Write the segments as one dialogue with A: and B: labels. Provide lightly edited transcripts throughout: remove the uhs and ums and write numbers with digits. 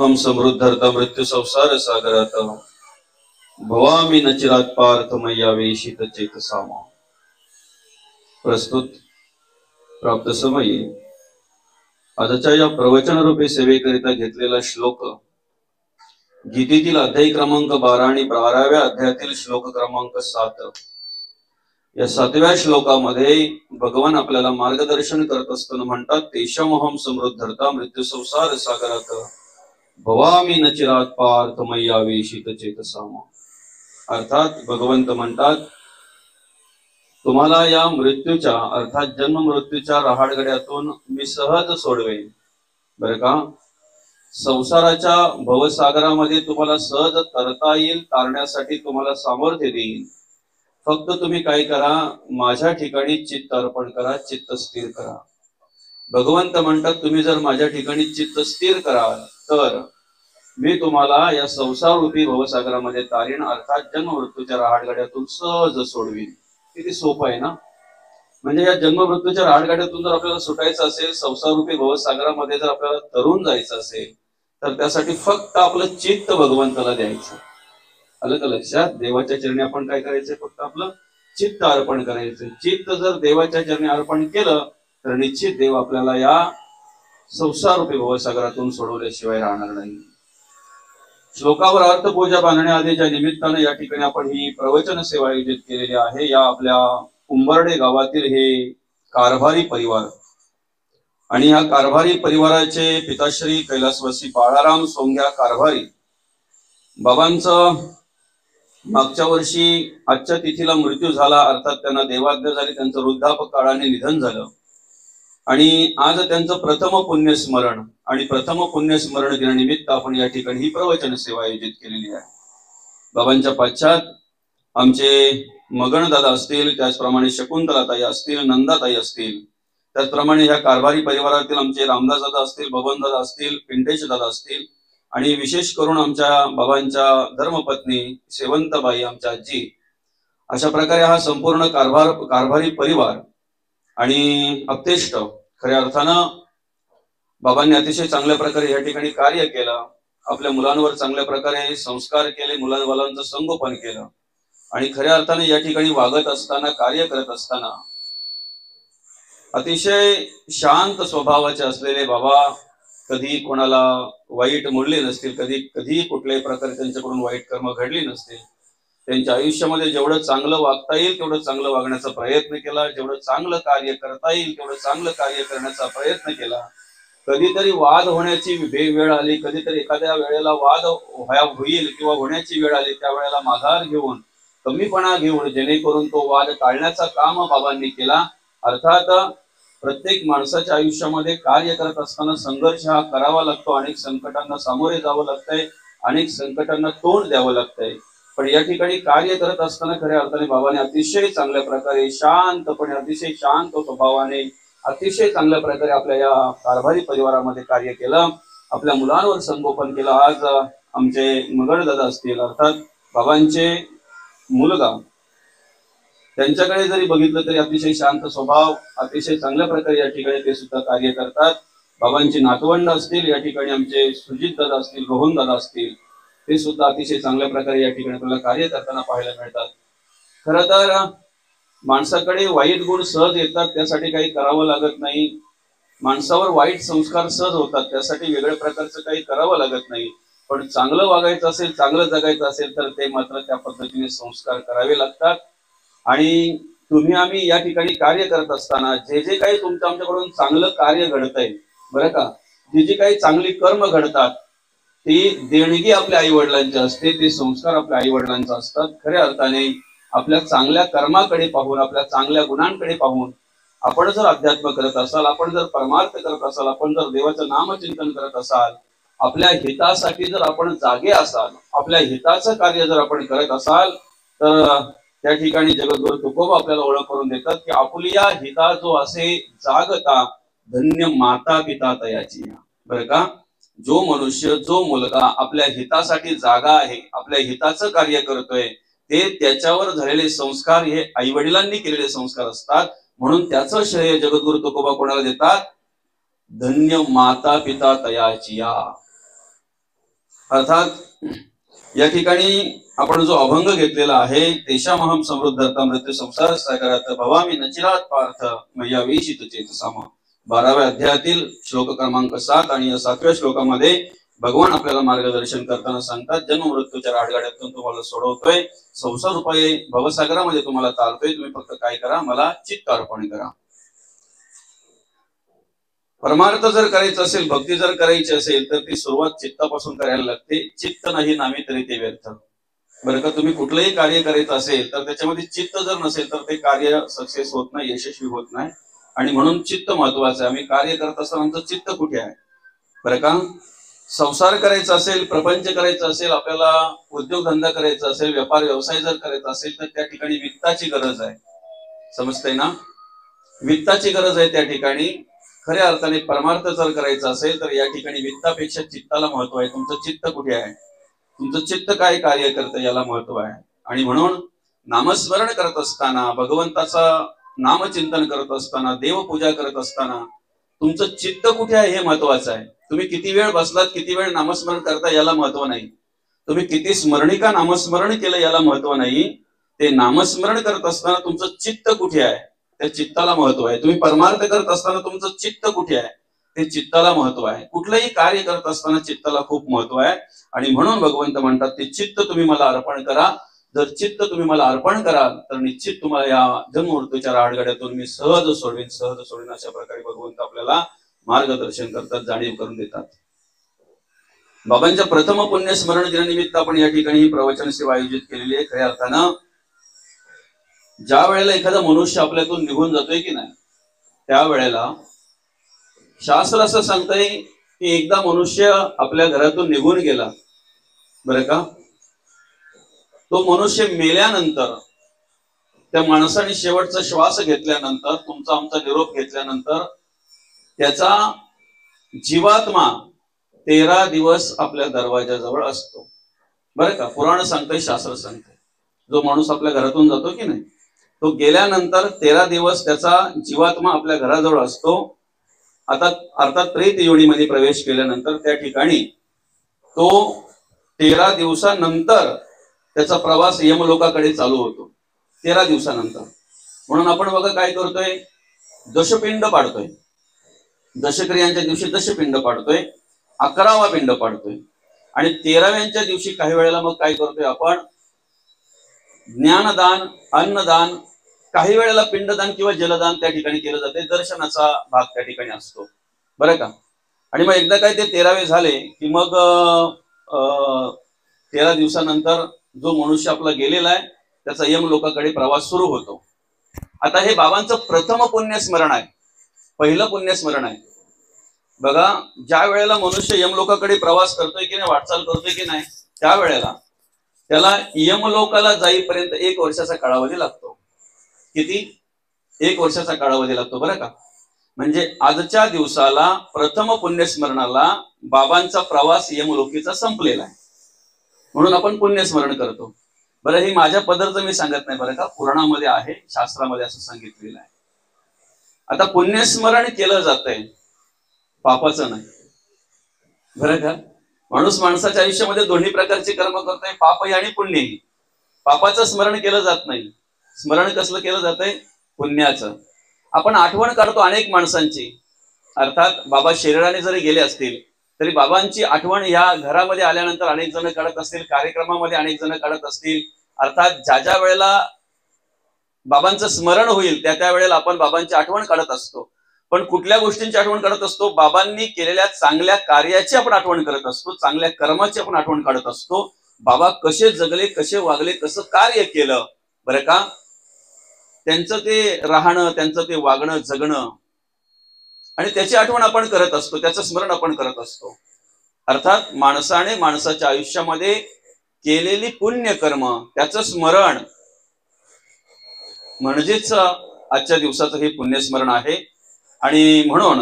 A: हम समृद्धर्ता मृत्यू संसार सागरात भवामी न चिरात पार्थ मैया वेशित चेतसामा। प्रस्तुत प्राप्त समयी आजच्या या प्रवचन रूपी सेवेकरिता घेतलेला श्लोक गीतेतील अध्याय क्रमांक 12 आणि 12व्या अध्यायातील श्लोक क्रमांक 7। या 7व्या श्लोकामध्ये भगवान आपल्याला मार्गदर्शन करत असताना म्हणतात, तेषामहं समृद्धर्ता मृत्यू संसार सागरात भवामी न चिरात पार्थ मैया वेशित चेतसामा। अर्थात भगवंत म्हणतात, तुम्हाला या मृत्यूच्या अर्थात जन्म मृत्यूच्या रहाडगड्यातून मी सहज सोडवेन बरं का। संसाराच्या भवसागरामध्ये तुम्हाला सहज तरता येईल, तारण्यासाठी तुम्हाला सामर्थ्य देईल। फक्त तुम्ही काय करा, माझ्या ठिकाणी चित्त अर्पण करा, चित्त स्थिर करा। भगवंत म्हणतात, तुम्ही जर माझ्या ठिकाणी चित्त स्थिर कराल तर मी तुम्हाला या संसार रूपी भवसागरामध्ये तारीण अर्थात जन्म मृत्यूच्या रहाडगाड्यातून सहज सोडवीन। किती सोपं आहे ना। म्हणजे या जन्म मृत्यूच्या रहाडगाड्यातून जर आपल्याला सुटायचं असेल, संसार रूपी भवसागरामध्ये जर आपल्याला तरुण जायचं असेल, तर त्यासाठी फक्त आपलं चित्त भगवंताला द्यायचं। आलं का लक्षात? देवाच्या चरणी आपण काय करायचं, फक्त आपलं चित्त अर्पण करायचं। चित्त जर देवाच्या चरणी अर्पण केलं तर निश्चित देव आपल्याला या संसार रूपी भवसागरातून सोडवल्याशिवाय राहणार नाही। श्लोकावर अर्थ पूजा बांधणे आदीच्या निमित्ताने या ठिकाणी आपण ही प्रवचन सेवा आयोजित केलेली आहे। या आपल्या उंबर्डे गावातील हे कारभारी परिवार आणि या कारभारी परिवाराचे पिताश्री कैलासवासी बाळाराम सोंग्या कारभारी बाबांचं मागच्या वर्षी आजच्या तिथीला मृत्यू झाला, अर्थात त्यांना देवाज्ञा झाली, त्यांचं वृद्धापकाळाने निधन झालं आणि आज त्यांचं प्रथम पुण्यस्मरण आणि प्रथम पुण्यस्मरण दिनानिमित्त आपण या ठिकाणी ही प्रवचन सेवा आयोजित केलेली आहे। बाबांच्या पश्चात आमचे मगन दादा असतील, त्याचप्रमाणे शकुंतलाताई असतील, नंदाताई असतील, त्याचप्रमाणे ह्या कारभारी परिवारातील आमचे रामदास दादा असतील, बबन दादा असतील, पिंटेश दादा असतील आणि विशेष करून आमच्या बाबांच्या धर्मपत्नी शेवंतबाई आमच्या आजी, अशा प्रकारे हा संपूर्ण कारभारी परिवार आणि अप्तेष्ट खऱ्या अर्थानं बाबांनी अतिशय चांगल्या प्रकारे या ठिकाणी कार्य केलं। आपल्या मुलांवर चांगल्या प्रकारे संस्कार केले, मुलांचं संगोपन केलं आणि खऱ्या अर्थाने या ठिकाणी वागत असताना, कार्य करत असताना अतिशय शांत स्वभावाचे असलेले बाबा कधी कोणाला वाईट मोडले नसतील, कधी कुठल्याही प्रकारे त्यांच्याकडून वाईट कर्म घडली नसतील। त्यांच्या आयुष्यामध्ये जेवढं चांगलं वागता येईल तेवढं चांगलं वागण्याचा प्रयत्न केला, जेवढं चांगलं कार्य करता येईल तेवढं चांगलं कार्य करण्याचा प्रयत्न केला। कधीतरी वाद होण्याची वेळ आली, कधीतरी एखाद्या वेळेला वाद होईल किंवा होण्याची वेळ आली, त्यावेळेला माघार घेऊन, कमीपणा घेऊन जेणेकरून तो वाद टाळण्याचा काम बाबांनी केला। अर्थात प्रत्येक माणसाच्या आयुष्यामध्ये कार्य करत असताना संघर्ष हा करावा लागतो, अनेक संकटांना सामोरे जावं लागतंय, अनेक संकटांना तोंड द्यावं लागतंय। पण या ठिकाणी कार्य करत असताना खऱ्या अर्थाने बाबाने अतिशय चांगल्या प्रकारे शांतपणे, अतिशय शांत स्वभावाने, अतिशय चांगल्या प्रकारे आपल्या या कारभारी परिवारामध्ये कार्य केलं, आपल्या मुलांवर संगोपन केलं। आज आमचे मगन दादा असतील, अर्थात बाबांचे मुलगा, त्यांच्याकडे जरी बघितलं तरी अतिशय शांत स्वभाव, अतिशय चांगल्या प्रकारे या ठिकाणी ते सुद्धा कार्य करतात। बाबांची नातवंड असतील, या ठिकाणी आमचे सुजित दादा असतील, रोहन दादा असतील, ते सुद्धा अतिशय चांगल्या प्रकारे या ठिकाणी आपल्याला कार्य करताना पाहायला मिळतात। खरं तर माणसाकडे वाईट गुण सहज येतात, त्यासाठी काही करावं लागत नाही। माणसावर वाईट संस्कार सहज होतात, त्यासाठी वेगळ्या प्रकारचं काही करावं लागत नाही। पण चांगलं वागायचं असेल, चांगलं जगायचं असेल तर ते मात्र त्या पद्धतीने संस्कार करावे लागतात। आणि तुम्ही आम्ही या ठिकाणी कार्य करत असताना जे काही तुमचं आमच्याकडून चांगलं कार्य घडतंय बरं का, जी काही चांगली कर्म घडतात ती देणगी आपल्या आई वडिलांची असते, ते संस्कार आपल्या आई वडिलांचा असतात। खऱ्या अर्थाने आपल्या चांगल्या कर्माकडे पाहून, आपल्या चांगल्या गुणांकडे पाहून आपण जर अध्यात्म करत असाल, आपण जर परमार्थ करत असाल, आपण जर देवाचं नामचिंतन करत असाल, आपल्या हितासाठी जर आपण जागे असाल, आपल्या हिताचं कार्य जर आपण करत असाल, तर त्या ठिकाणी जगद्गुरु तुकोबा आपल्याला ओळख करून देतात की आपुलिया हिता जो असे जागता धन्य माता पिता तयाची। बरं का, जो मनुष्य, जो मुलगा आपल्या हितासाठी जागा आहे, आपल्या हिताचं कार्य करतोय, ते त्याच्यावर झालेले संस्कार हे आई वडिलांनी केलेले संस्कार असतात। म्हणून त्याचं श्रेय जगद्गुरु तुकोबा कोणाला देतात, धन्य माता पिता तयाची। अर्थात या ठिकाणी आपण जो अभंग घेतलेला आहे, तेषामहं समृद्धता मृत्यू संसार सागरात भवामी नचिरात पार्थ मय्या वेशित चेतसाम. 12व्या अध्यायातील श्लोक क्रमांक 7 आणि या 7व्या श्लोकामध्ये भगवान आपल्याला मार्गदर्शन करताना सांगतात, जन्म मृत्यूच्या राडगाड्यातून तुम्हाला सोडवतोय, संसार रूपाये भवसागरामध्ये तुम्हाला तारतोय. तुम्ही फक्त काय करा, मला चित्त अर्पण करा. परमार्थ जर करायचं असेल, भक्ती जर करायची असेल तर ती सुरुवात चित्तापासून करायला लागते. चित्त नाही नामी तरी ते व्यर्थ. बरं का, तुम्ही कुठलंही कार्य करायचं असेल तर त्याच्यामध्ये चित्त जर नसेल तर ते कार्य सक्सेस होत नाही, यशस्वी होत नाही. आणि म्हणून चित्त महत्वाचं आहे. आम्ही कार्य करत असताना आमचं चित्त कुठे आहे? बरं का, संसार करायचा असेल, प्रपंच करायचा असेल, आपल्याला उद्योगधंदा करायचा असेल, व्यापार व्यवसाय जर करायचा असेल तर त्या ठिकाणी वित्ताची गरज आहे. समजतंय ना? वित्ताची गरज आहे त्या ठिकाणी. खऱ्या अर्थाने परमार्थ जर करायचा असेल तर या ठिकाणी वित्तापेक्षा चित्ताला महत्व आहे. तुमचं चित्त कुठे आहे? तुमचं चित्त काय कार्य करतं याला महत्व आहे. आणि म्हणून नामस्मरण करत असताना, भगवंताचा नामचिंतन करत असताना, देवपूजा करत असताना तुमचं चित्त कुठे आहे हे महत्वाचं आहे. तुम्ही किती वेळ बसलात, किती वेळ नामस्मरण करता याला महत्व नाही. तुम्ही किती स्मरणिका नामस्मरण केलं याला महत्व नाही. ते नामस्मरण करत असताना तुमचं चित्त कुठे आहे त्या चित्ताला महत्व आहे. तुम्ही परमार्थ करत असताना तुमचं चित्त कुठे आहे ते चित्ताला महत्व आहे. कुठलंही कार्य करत असताना चित्ताला खूप महत्व आहे. आणि म्हणून भगवंत म्हणतात, ते चित्त तुम्ही मला अर्पण करा. जर चित्त तुम्ही मला अर्पण कराल तर निश्चित तुम्हाला या जन्ममृत्यूच्या राडगाड्यातून मी सहज सोडवीन. अशा प्रकारे भगवंत आपल्याला मार्गदर्शन करतात, जाणीव करून देतात. बाबांच्या प्रथम पुण्यस्मरण दिनानिमित्त आपण या ठिकाणी ही प्रवचन सेवा आयोजित केलेली आहे. खऱ्या अर्थानं ज्या वेळेला एखादा मनुष्य आपल्यातून निघून जातोय की नाही, त्यावेळेला शास्त्र असं सांगतंय की एकदा मनुष्य आपल्या घरातून निघून गेला, बरं का, तो मनुष्य मेल्यानंतर, त्या माणसाने शेवटचा श्वास घेतल्यानंतर, तुमचा आमचा निरोप घेतल्यानंतर त्याचा जीवात्मा 13 दिवस आपल्या दरवाजाजवळ असतो. बरं का, पुराण सांगतंय, शास्त्र सांगतंय. जो माणूस आपल्या घरातून जातो की नाही, तो गेल्यानंतर 13 दिवस त्याचा जीवात्मा आपल्या घराजवळ असतो. आता अर्थात प्रेत योनीमध्ये प्रवेश केल्यानंतर त्या ठिकाणी तो 13 दिवसानंतर त्याचा प्रवास यमलोकाकडे चालू होतो. 13 दिवसानंतर. म्हणून आपण बघा काय करतोय, दशपिंड पाडतोय. दशक्रियांच्या दिवशी दशपिंड पाडतोय, 11वा पिंड पाडतोय. आणि 13व्यांच्या दिवशी काही वेळेला मग काय करतोय आपण, ज्ञानदान, अन्नदान, काही वेळेला पिंडदान किंवा जलदान त्या ठिकाणी केलं जाते. दर्शनाचा भाग त्या ठिकाणी असतो, बरं का. आणि मग एकदा काय ते 13वे झाले की मग 13 दिवसानंतर जो मनुष्य आपला गेलेला आहे त्याचा यमलोकाकडे प्रवास सुरू होतो. आता हे बाबांचं प्रथम पुण्यस्मरण आहे, पहिलं पुण्यस्मरण आहे. बघा, ज्या वेळेला मनुष्य यमलोकाकडे प्रवास करतोय की नाही, वाटचाल करतोय की नाही, त्यावेळेला त्याला यमलोकाला जाईपर्यंत 1 वर्षाचा कालावधी लागतो. किती? 1 वर्षाचा कालावधी लागतो, बरं का. म्हणजे आजच्या दिवसाला, प्रथम पुण्यस्मरणाला बाबांचा प्रवास यमलोकीचा संपलेला आहे, म्हणून आपण पुण्यस्मरण करतो. बरं, हे माझ्या पदरचं मी सांगत नाही, बरं का, पुराणामध्ये आहे, शास्त्रामध्ये असं सांगितलेलं आहे. आता पुण्यस्मरण केलं जातंय, पापाचं नाही, बरं का. माणूस माणसाच्या आयुष्यामध्ये दोन्ही प्रकारचे कर्म करतोय, पापही आणि पुण्यही. पापाचं स्मरण केलं जात नाही. स्मरण कसलं केलं जातंय? पुण्याचं. आपण आठवण काढतो अनेक माणसांची. अर्थात बाबा शरीराने जरी गेले असतील तरी बाबांची आठवण या घरामध्ये आल्यानंतर अनेक जण काढत असतील, कार्यक्रमामध्ये अनेक जण काढत असतील. अर्थात ज्या ज्या वेळेला बाबांचं स्मरण होईल त्या त्या वेळेला आपण बाबांची आठवण काढत असतो. पण कुठल्या गोष्टींची आठवण करत असतो? बाबांनी केलेल्या चांगल्या कार्याची आपण आठवण करत असतो, चांगल्या कर्माची आपण आठवण काढत असतो. बाबा कसे जगले, कसे वागले, कसं कार्य केलं, बरं का, त्यांचं ते राहणं, त्यांचं ते वागणं, जगणं, आणि त्याची आठवण आपण करत असतो, त्याचं स्मरण आपण करत असतो. अर्थात माणसाने माणसाच्या आयुष्यामध्ये केलेली पुण्यकर्म, त्याचं स्मरण म्हणजेच आजच्या दिवसाचं हे पुण्यस्मरण आहे. आणि म्हणून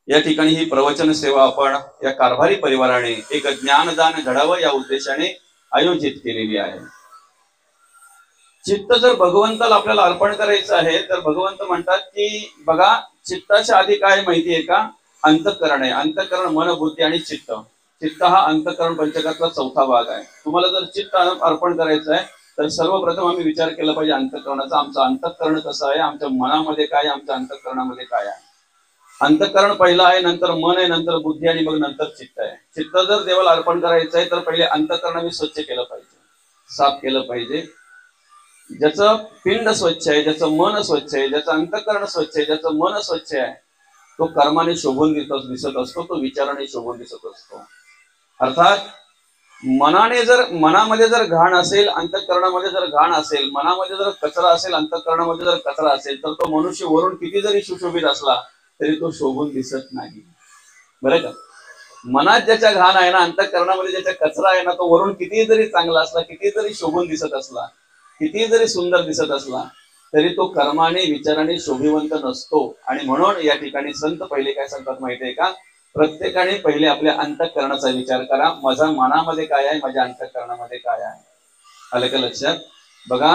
A: या ठिकाणी ही प्रवचन सेवा आपण या कारभारी परिवाराने एक ज्ञानदान घडावं या उद्देशाने आयोजित केलेली आहे. चित्त जर भगवंताला आपल्याला अर्पण करायचं आहे तर भगवंत म्हणतात की बघा, चित्ताच्या आधी काय माहितीये का? अंतःकरण आहे. अंतःकरण मन, बुद्धी आणि चित्त. चित्त हा अंतःकरण पंचकातला चौथा भाग आहे. तुम्हाला जर चित्त अर्पण करायचं आहे तर सर्वप्रथम आम्ही विचार केला पाहिजे अंतःकरणाचा. आमचं अंतःकरण कसं आहे, आमच्या मनामध्ये काय, आमच्या अंतःकरणामध्ये काय आहे. अंतःकरण पहिलं आहे, नंतर मन आहे, नंतर बुद्धी आणि मग नंतर चित्त आहे. चित्त जर देवाला अर्पण करायचं आहे तर पहिले अंतःकरण मी स्वच्छ केलं पाहिजे, साफ केलं पाहिजे. ज्याचं पिंड स्वच्छ आहे, ज्याचं मन स्वच्छ आहे, ज्याचं अंतःकरण स्वच्छ आहे, ज्याचं मन स्वच्छ आहे, तो कर्माने शोभून दिसत असतो, तो विचाराने शोभून दिसत असतो. अर्थात मनामध्ये जर घाण असेल, अंतःकरणामध्ये जर घाण असेल, मनामध्ये जर कचरा असेल, अंतःकरणामध्ये जर कचरा असेल, तर तो मनुष्य वरून किती जरी सुशोभित असला तरी तो शोभून दिसत नाही. बरं का? मनात ज्याच्या घाण आहे ना, अंतःकरणामध्ये ज्याच्या कचरा आहे ना, तो वरून किती जरी चांगला असला, किती जरी शोभून दिसत असला, किती जरी सुंदर दिसत असला, तरी तो कर्माने विचाराने शोभिवंत नसतो. आणि म्हणून या ठिकाणी संत पहिले काय सांगतात माहितीये का, प्रत्येकाने पहिले आपल्या अंतःकरणाचा विचार करा. माझ्या मनामध्ये काय आहे, माझ्या अंतःकरणामध्ये काय आहे. आलं का लक्षात? बघा,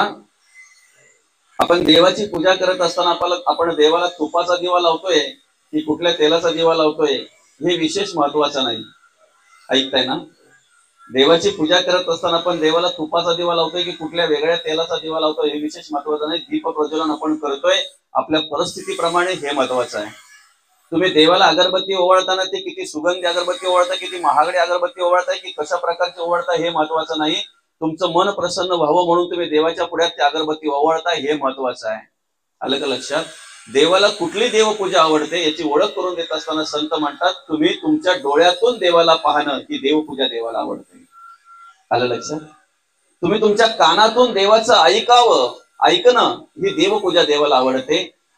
A: आपण देवाची पूजा करत असताना आपण देवाला तुपाचा दिवा लावतोय की कुठल्या तेलाचा दिवा लावतोय हे विशेष महत्वाचं नाही. ऐकताय ना? देवाची पूजा करत असताना आपण देवाला तुपाचा दिवा लावतोय की कुठल्या वेगळ्या तेलाचा दिवा लावतोय हे विशेष महत्वाचं नाही. दीप प्रज्वलन आपण करतोय आपल्या परिस्थितीप्रमाणे, हे महत्वाचं आहे. तुम्ही देवाला अगरबत्ती ओवाळताना ते किती सुगंधी अगरबत्ती ओवाळताय, किती महागडी अगरबत्ती ओवाळताय, की कशा प्रकारची ओवाळताय हे महत्वाचं नाही. तुमचं मन प्रसन्न व्हावं म्हणून तुम्ही देवाच्या पुढ्यात ती अगरबत्ती ओवाळताय हे महत्वाचं आहे. आलं का लक्षात? देवाला कुठली देवपूजा आवडते याची ओळख करून देत असताना संत म्हणतात, तुम्ही तुमच्या डोळ्यातून देवाला पाहणं ही देवपूजा देवाला आवडते. आलं लक्षात? तुम्ही तुमच्या कानातून देवाचं ऐकणं ही देवपूजा देवाला आवडते.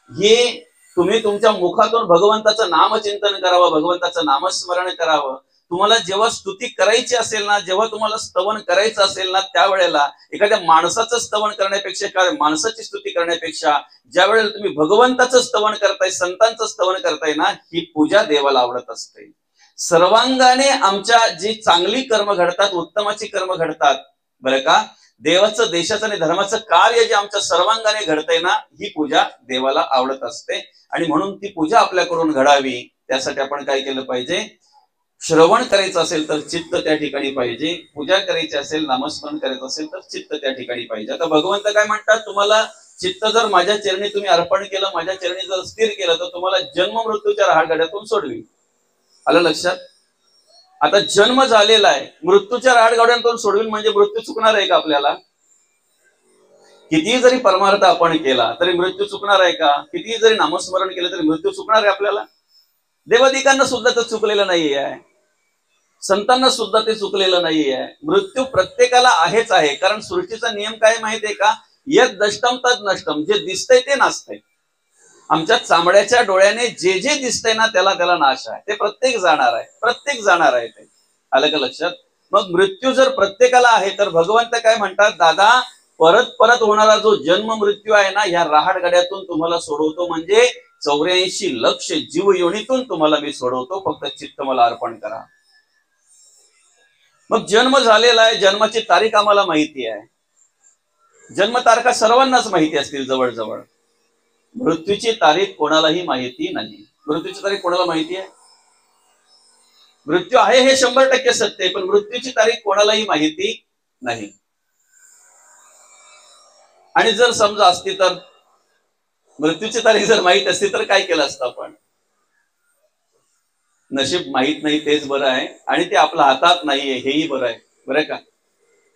A: हे तुम्ही तुमच्या मुखातून भगवंताचं नामचिंतन करावं, भगवंताचं नामस्मरण करावं. तुम्हाला जेव्हा स्तुती करायची असेल ना, जेव्हा तुम्हाला स्तवन करायचं असेल ना, त्यावेळेला एखाद्या माणसाचं स्तवन करण्यापेक्षा, एखाद्या माणसाची स्तुती करण्यापेक्षा ज्या वेळेला तुम्ही भगवंताचं स्तवन करताय, संतांचं स्तवन करताय ना, ही पूजा देवाला आवडत असते. सर्वांगाने आमच्या जी चांगली कर्म घडतात, उत्तमाची कर्म घडतात, बरं का, देवाचं, देशाचं आणि धर्माचं कार्य जे आमच्या सर्वांगाने घडतंय ना, ही पूजा देवाला आवडत असते. आणि म्हणून ती पूजा आपल्याकडून घडावी त्यासाठी आपण काय केलं पाहिजे, श्रवण करायचं असेल तर चित्त त्या ठिकाणी पाहिजे, पूजा करायची असेल, नामस्मरण करायचं असेल तर चित्त त्या ठिकाणी पाहिजे. आता भगवंत काय म्हणतात, तुम्हाला चित्त जर माझ्या चरणी तुम्ही अर्पण केलं, माझ्या चरणी जर स्थिर केलं, तर तुम्हाला जन्म मृत्यूच्या राहाडगाड्यातून सोडवी. आलं लक्षात? आता जन्म झालेला आहे, मृत्यूच्या राहाडगाड्यातून सोडवील म्हणजे मृत्यू चुकणार आहे का आपल्याला? कितीही जरी परमार्थ आपण केला तरी मृत्यू चुकणार आहे का? कितीही जरी नामस्मरण केलं तरी मृत्यू चुकणार आहे आपल्याला? देवादिकांना सुद्धा ते चुकलेलं नाही आहे, संतांना सुद्धा ते चुकलेलं नाही आहे. मृत्यू प्रत्येकाला आहेच आहे. कारण सृष्टीचा नियम काय माहितीये का, यद दष्टम तद नष्टम, जे दिसतंय ते नासतंय. आमच्या चामड्याच्या डोळ्याने जे जे दिसतंय ना त्याला नाश आहे. ते प्रत्येक जाणार आहे ते. आलं का लक्षात? मग मृत्यू जर प्रत्येकाला आहे तर भगवंत काय म्हणतात, दादा परत होणारा जो जन्म मृत्यू आहे ना, ह्या राहाडगाड्यातून तुम्हाला सोडवतो. म्हणजे 84 लक्ष जीव योनीतून तुम्हाला मी सोडवतो, फक्त चित्त मला अर्पण करा. मग जन्म झालेला आहे, जन्माची तारीख आम्हाला माहिती आहे, जन्मतारखा सर्वांनाच माहिती असतील जवळजवळ. मृत्यूची तारीख कोणालाही माहिती नाही. मृत्यूची तारीख कोणाला माहिती आहे? मृत्यू आहे हे 100% सत्य आहे, पण मृत्यूची तारीख कोणालाही माहिती नाही. आणि जर समजा असती तर, मृत्यूची तारीख जर माहित असती तर काय केलं असतं आपण? नशीब माहित नाही तेच बरं आहे, आणि ते आपल्या हातात नाहीये हेही बरं आहे. बरं का?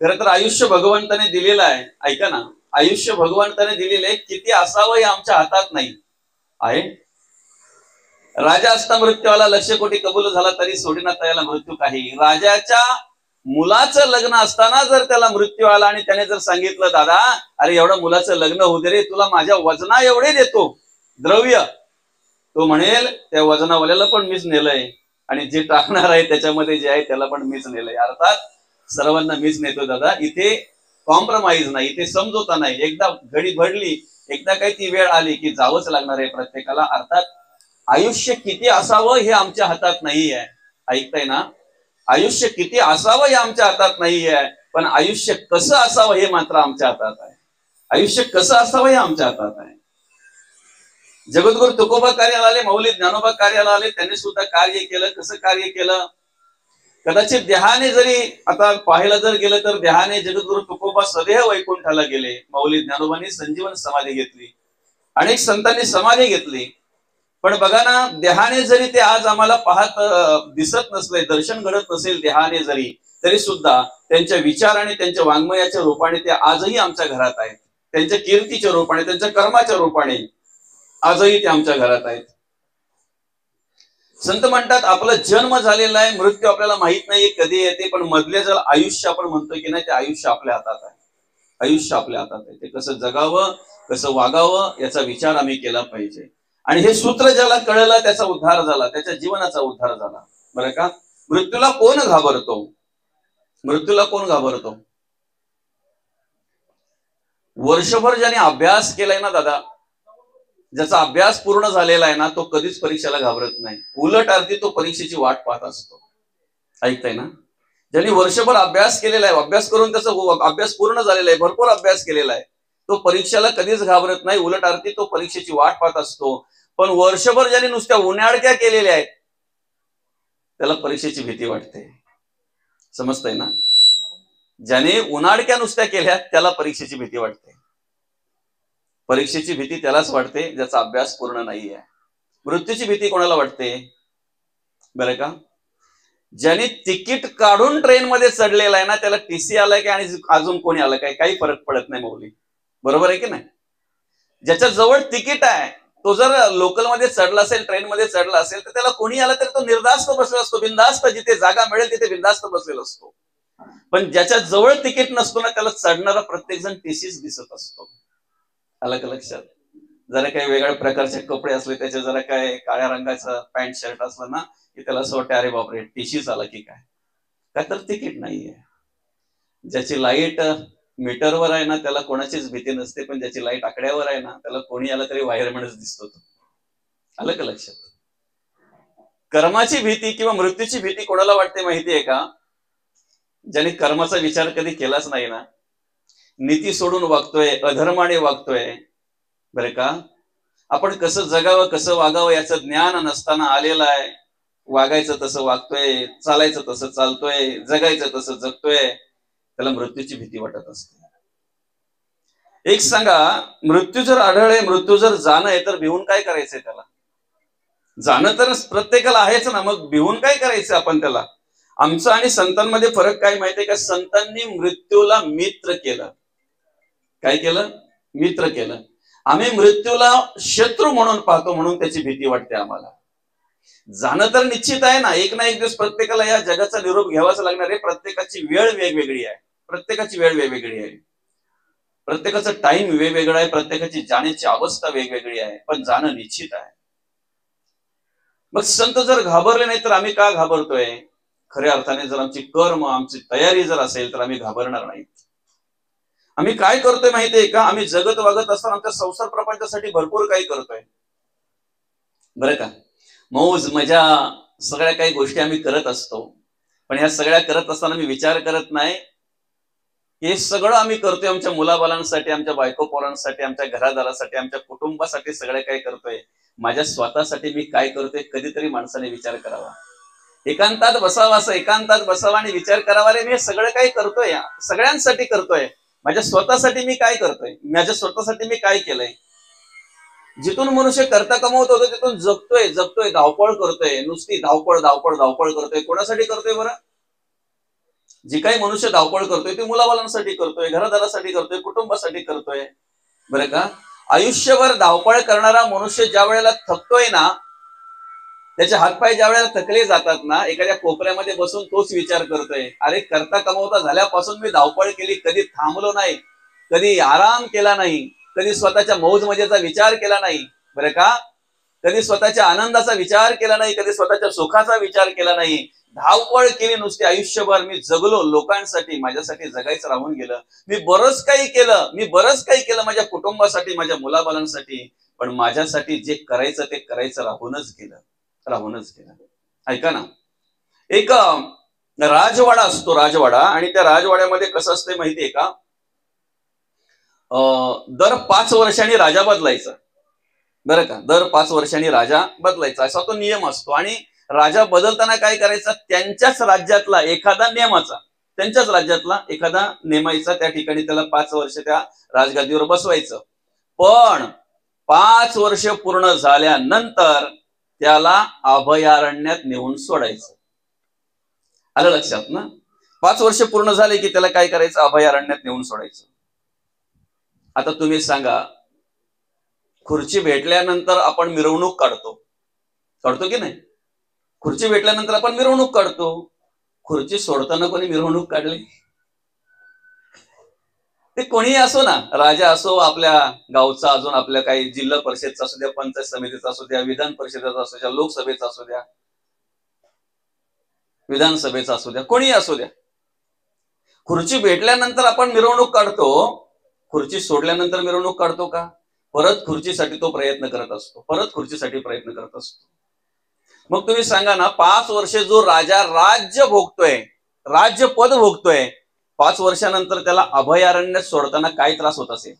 A: खरं तर आयुष्य भगवंताने दिलेलं आहे. ऐका ना, आयुष्य भगवंताने दिलेलं आहे, किती असावं हे आमच्या हातात नाही आहे. राजा असता मृत्यू आला, लक्ष कोटी कबूल झाला तरी सोडीना त्याला मृत्यू काही. राजाच्या मुलाचं लग्न असताना जर त्याला मृत्यू आला आणि त्याने जर सांगितलं, दादा अरे एवढं मुलाचं लग्न होऊ दे रे, तुला माझ्या वजना एवढे देतो द्रव्य, तो म्हणेल त्या वजनावाल्याला पण मीच नेलंय आणि जे टाकणार आहे त्याच्यामध्ये जे आहे त्याला पण मीच नेलंय. अर्थात सर्वांना मीच नेतो दादा, इथे कॉम्प्रोमाइज नाही, इथे समजोता नाही. एकदा घडी भरली, एकदा काही ती वेळ आली की जावंच लागणार आहे प्रत्येकाला. अर्थात आयुष्य किती असावं हे आमच्या हातात नाही आहे. ऐकताय ना? आयुष्य किती असावं हे आमच्या हातात नाही आहे, पण आयुष्य कसं असावं हे मात्र आमच्या हातात आहे. आयुष्य कसं असावं हे आमच्या हातात आहे. जगद्गुरु तुकोबा कार्याला आले, मौली ज्ञानोबा कार्याला आले, त्यांनी सुद्धा कार्य केलं. कसं कार्य केलं? कदाचित देहाने जरी आता पाहायला जर गेलं तर देहाने जगद्गुरु तुकोबा सदेह वैकुंठाला गेले, माऊली ज्ञानोबांनी संजीवन समाधी घेतली, अनेक संतांनी समाधी घेतली, पण बघा ना, देहाने जरी ते आज आम्हाला पाहत दिसत नसले, दर्शन घडत नसेल देहाने जरी, तरी सुद्धा त्यांच्या विचार आणि त्यांच्या वाङ्मयाच्या रूपाने ते आजही आमच्या घरात आहेत, त्यांच्या कीर्तीच्या रूपाने, त्यांच्या कर्माच्या रूपाने आजही ते आमच्या घरात आहेत. संत म्हणतात आपला जन्म झालेला आहे, मृत्यू आपल्याला माहित नाही कधी येते, पण मधले जर आयुष्य आपण म्हणतोय की नाही, ते आयुष्य आपल्या हातात आहे. आयुष्य आपल्या हातात आहे. ते कसं जगावं, कसं वागावं याचा विचार आम्ही केला पाहिजे. आणि हे सूत्र ज्याला कळलं त्याचा उद्धार झाला, त्याच्या जीवनाचा उद्धार झाला. बरं का? मृत्यूला कोण घाबरतो? मृत्यूला कोण घाबरतो? वर्षभर ज्याने अभ्यास केलाय ना दादा, ज्याचा अभ्यास पूर्ण झालेला आहे ना, तो कधीच परीक्षेला घाबरत नाही. उलट अर्थी तो परीक्षेची वाट पाहत असतो. ऐकताय ना? ज्यांनी वर्षभर अभ्यास केलेला आहे, अभ्यास करून त्याचा अभ्यास पूर्ण झालेला आहे, भरपूर अभ्यास केलेला आहे, तो परीक्षेला कधीच घाबरत नाही. उलट अर्थी तो परीक्षेची वाट पाहत असतो. पण वर्षभर ज्यांनी नुसत्या उन्हाळक्या केलेल्या आहेत त्याला परीक्षेची भीती वाटते. समजतंय ना? ज्याने उन्हाळक्या नुसत्या केल्या त्याला परीक्षेची भीती वाटते. परीक्षेची भीती त्यालाच वाटते ज्याचा अभ्यास पूर्ण नाहीये. मृत्यूची भीती कोणाला वाटते बरं का? ज्याने तिकीट काढून ट्रेनमध्ये चढलेला आहे ना, त्याला टीसी आलाय की आणि अजून कोणी आलं काय, काही फरक पडत नाही माऊली. बरोबर आहे की नाही? ज्याच्या जवळ तिकीट आहे तो जर लोकलमध्ये चढला असेल, ट्रेनमध्ये चढला असेल, तर त्याला कोणी आलं तरी तो निर्धास्त बसलेला असतो, बिंदास्त, जिथे जागा मिळेल तिथे बिंदास्त बसलेला असतो. पण ज्याच्या जवळ तिकीट नसतो ना, त्याला चढणारा प्रत्येक जण टीसीच दिसत असतो. आलं का लक्षात? जरा काही वेगळ्या प्रकारचे कपडे असले, त्याचे जरा काय काळ्या रंगाचा पॅन्ट शर्ट असला ना, की त्याला असं वाटतं अरे बापरे टीसीच आला की काय. काय तर तिकीट नाहीये. ज्याची लाईट मीटरवर आहे ना त्याला कोणाचीच भीती नसते, पण ज्याची लाईट आकड्यावर आहे ना त्याला कोणी आलं तरी वायरमॅनच दिसतो. आलं का लक्षात? कर्माची भीती किंवा मृत्यूची भीती कोणाला वाटते माहितीये का? ज्याने कर्माचा विचार कधी केलाच नाही ना, नीती सोडून वागतोय, अधर्माने वागतोय. बरं का? आपण कसं जगावं, कसं वागावं याचं ज्ञान नसताना आलेलं आहे, वागायचं तसं वागतोय, चालायचं तसं चालतोय, जगायचं तसं जगतोय, त्याला मृत्यूची भीती वाटत असते. एक सांगा, मृत्यू जर आढळले, मृत्यू जर जाणं आहे, तर भिवून काय करायचंय त्याला? जाणं तर प्रत्येकाला आहेच ना, मग भिवून काय करायचं आपण त्याला? आमचं आणि संतांमध्ये फरक काय माहितीये का? संतांनी मृत्यूला मित्र केलं. काय केलं? मित्र केलं. आम्ही मृत्यूला शत्रू म्हणून पाहतो, म्हणून त्याची भीती वाटते आम्हाला. जाणं तर निश्चित आहे ना, एक ना एक दिवस प्रत्येकाला या जगाचा निरोप घ्यावाच लागणार आहे. प्रत्येकाची वेळ वेगवेगळी आहे, प्रत्येकाची वेळ वेगवेगळी आहे, प्रत्येकाचा टाइम वेगवेगळा आहे, प्रत्येकाची जाण्याची अवस्था वेगवेगळी आहे, पण जाणं निश्चित आहे. मग संत जर घाबरले नाही तर आम्ही का घाबरतोय? खऱ्या अर्थाने जर आमची कर्म, आमची तयारी जर असेल तर आम्ही घाबरणार नाही. आम्ही काय करतोय माहितीये का? आम्ही जगत वागत असताना आमच्या संसार प्रपंचासाठी भरपूर काही करतोय. बरं का? मौज मजा सगळ्या काही गोष्टी आम्ही करत असतो, पण ह्या सगळ्या करत असताना मी विचार करत नाही हे सगळं आम्ही करतोय आमच्या मुलाबालांसाठी, आमच्या बायको पोरांसाठी, आमच्या घरादारासाठी, आमच्या कुटुंबासाठी सगळं काय करतोय. माझ्या स्वतःसाठी मी काय करतोय कधीतरी माणसाने विचार करावा. एकांतात बसावा, असं एकांतात बसावा आणि विचार करावा, रे मी सगळं काय करतोय, सगळ्यांसाठी करतोय, माझ्या स्वतःसाठी मी काय करतोय, माझ्या स्वतःसाठी मी काय केलंय? जिथून मनुष्य करता कमवत होतो तिथून जगतोय, जगतोय, धावपळ करतोय, नुसती धावपळ धावपळ धावपळ करतोय. कोणासाठी करतोय बरं? जी काही मनुष्य धावपळ करतोय ते मुलाबालांसाठी करतोय, घरादारासाठी करतोय, कुटुंबासाठी करतोय. बरं का? आयुष्यभर धावपळ करणारा मनुष्य ज्या वेळेला थकतोय ना, त्याचे हातपाय ज्या वेळेला थकले जातात ना, एखाद्या कोपऱ्यामध्ये बसून तोच विचार करतोय, अरे करता कमवता झाल्यापासून मी धावपळ केली, कधी थांबलो नाही, कधी आराम केला नाही, कधी स्वतःच्या मौज मजेचा विचार केला नाही. बरं का? कधी स्वतःच्या आनंदाचा विचार केला नाही, कधी स्वतःच्या सुखाचा विचार केला नाही. धावपळ केली नुसती आयुष्यभर. मी जगलो लोकांसाठी, माझ्यासाठी जगायचं राहून गेलं. मी बरंच काही केलं माझ्या कुटुंबासाठी, माझ्या मुलाबालांसाठी, पण माझ्यासाठी जे करायचं ते करायचं राहूनच गेलं. ऐका ना, एक राजवाडा असतो, राजवाडा, आणि त्या राजवाड्यामध्ये कसं असते माहितीये का? दर 5 वर्षांनी राजा बदलायचा. बरं का? दर 5 वर्षांनी राजा बदलायचा असा तो नियम असतो. आणि राजा बदलताना काय करायचा, त्यांच्याच राज्यातला एखादा नेमाचा, त्यांच्याच राज्यातला एखादा नेमायचा, त्या ठिकाणी त्याला 5 वर्ष त्या राजगादीवर बसवायचं. पण 5 वर्ष पूर्ण झाल्यानंतर त्याला अभयारण्यात नेऊन सोडायचं. आलं लक्षात ना? 5 वर्ष पूर्ण झाले की त्याला काय करायचं, अभयारण्यात नेऊन सोडायचं. आता तुम्ही सांगा, खुर्ची भेटल्यानंतर आपण मिरवणूक काढतो की नाही? खुर्ची भेटल्यानंतर आपण मिरवणूक काढतो. खुर्ची सोडताना कोणी मिरवणूक काढली? ते कोणी असो ना, राजा असो, आपल्या गावचा, अजून आपल्या काही जिल्हा परिषदचा असू द्या, पंचायत समितीचा असू द्या, विधान परिषदेचा असू द्या, लोकसभेचा असू द्या, विधानसभेचा असू द्या, कोणी असू द्या, खुर्ची भेटल्यानंतर आपण मिरवणूक काढतो. खुर्ची सोडल्यानंतर मिरवणूक काढतो का? परत खुर्चीसाठी तो प्रयत्न करत असतो, परत खुर्चीसाठी प्रयत्न करत असतो. मग तुम्ही सांगा ना, 5 वर्ष जो राजा राज्य भोगतोय, राज्य पद भोगतोय, 5 वर्षानंतर त्याला अभयारण्यात सोडताना काय त्रास होत असेल?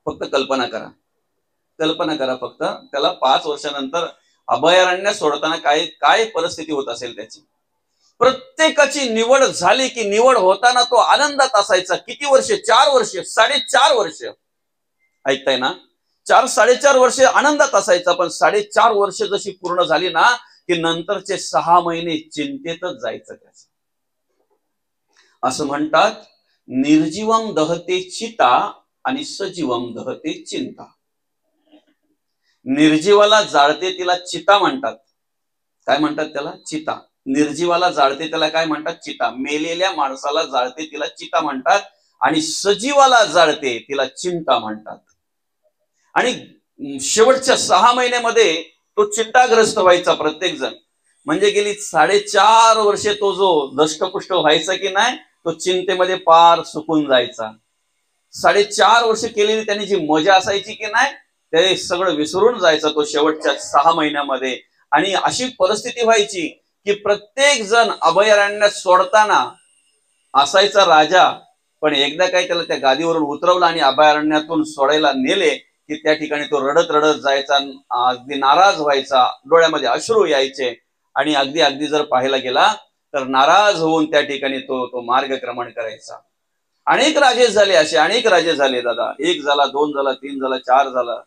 A: फक्त कल्पना करा, कल्पना करा फक्त. त्याला 5 वर्षानंतर अभयारण्यात सोडताना काय परिस्थिती होत असेल त्याची. प्रत्येकाची निवड झाली की निवड होताना तो आनंदात असायचा. किती वर्ष? 4 वर्ष, 4.5 वर्ष. ऐकताय ना? 4-4.5 वर्ष आनंदात असायचा. पण 4.5 वर्ष जशी पूर्ण झाली ना, की नंतरचे 6 महिने चिंतेतच जायचं त्याचं. असं म्हणतात, निर्जीवम दहते चिता आणि सजीवम दहते चिंता. निर्जीवाला जाळते तिला चिता म्हणतात. काय म्हणतात त्याला? चिता. निर्जीवाला जाळते त्याला काय म्हणतात? चिता. मेलेल्या माणसाला जाळते तिला चिता म्हणतात. आणि सजीवाला जाळते तिला चिंता म्हणतात. आणि शेवटच्या 6 महिन्यामध्ये तो चिंताग्रस्त व्हायचा प्रत्येक जण. म्हणजे गेली 4.5 वर्षे तो जो दष्टपुष्ट व्हायचा की नाही, तो चिंतेमध्ये पार सुकून जायचा. 4.5 वर्ष केलेली त्यांनी जी मजा असायची की नाही, ते सगळं विसरून जायचा तो शेवटच्या 6 महिन्यामध्ये. आणि अशी परिस्थिती व्हायची की प्रत्येक जण अभयारण्यात सोडताना असायचा राजा, पण एकदा काय त्याला त्या गादीवरून उतरवलं आणि अभयारण्यातून सोडायला नेले की त्या ठिकाणी तो रडत रडत जायचा, अगदी नाराज व्हायचा, डोळ्यामध्ये अश्रू यायचे. आणि अगदी जर पाहायला गेला तर नाराज होऊन त्या ठिकाणी तो मार्गक्रमण करायचा. अनेक राजे झाले, असे अनेक राजे झाले दादा. 1 झाला, 2 झाला, 3 झाला, 4 झाला.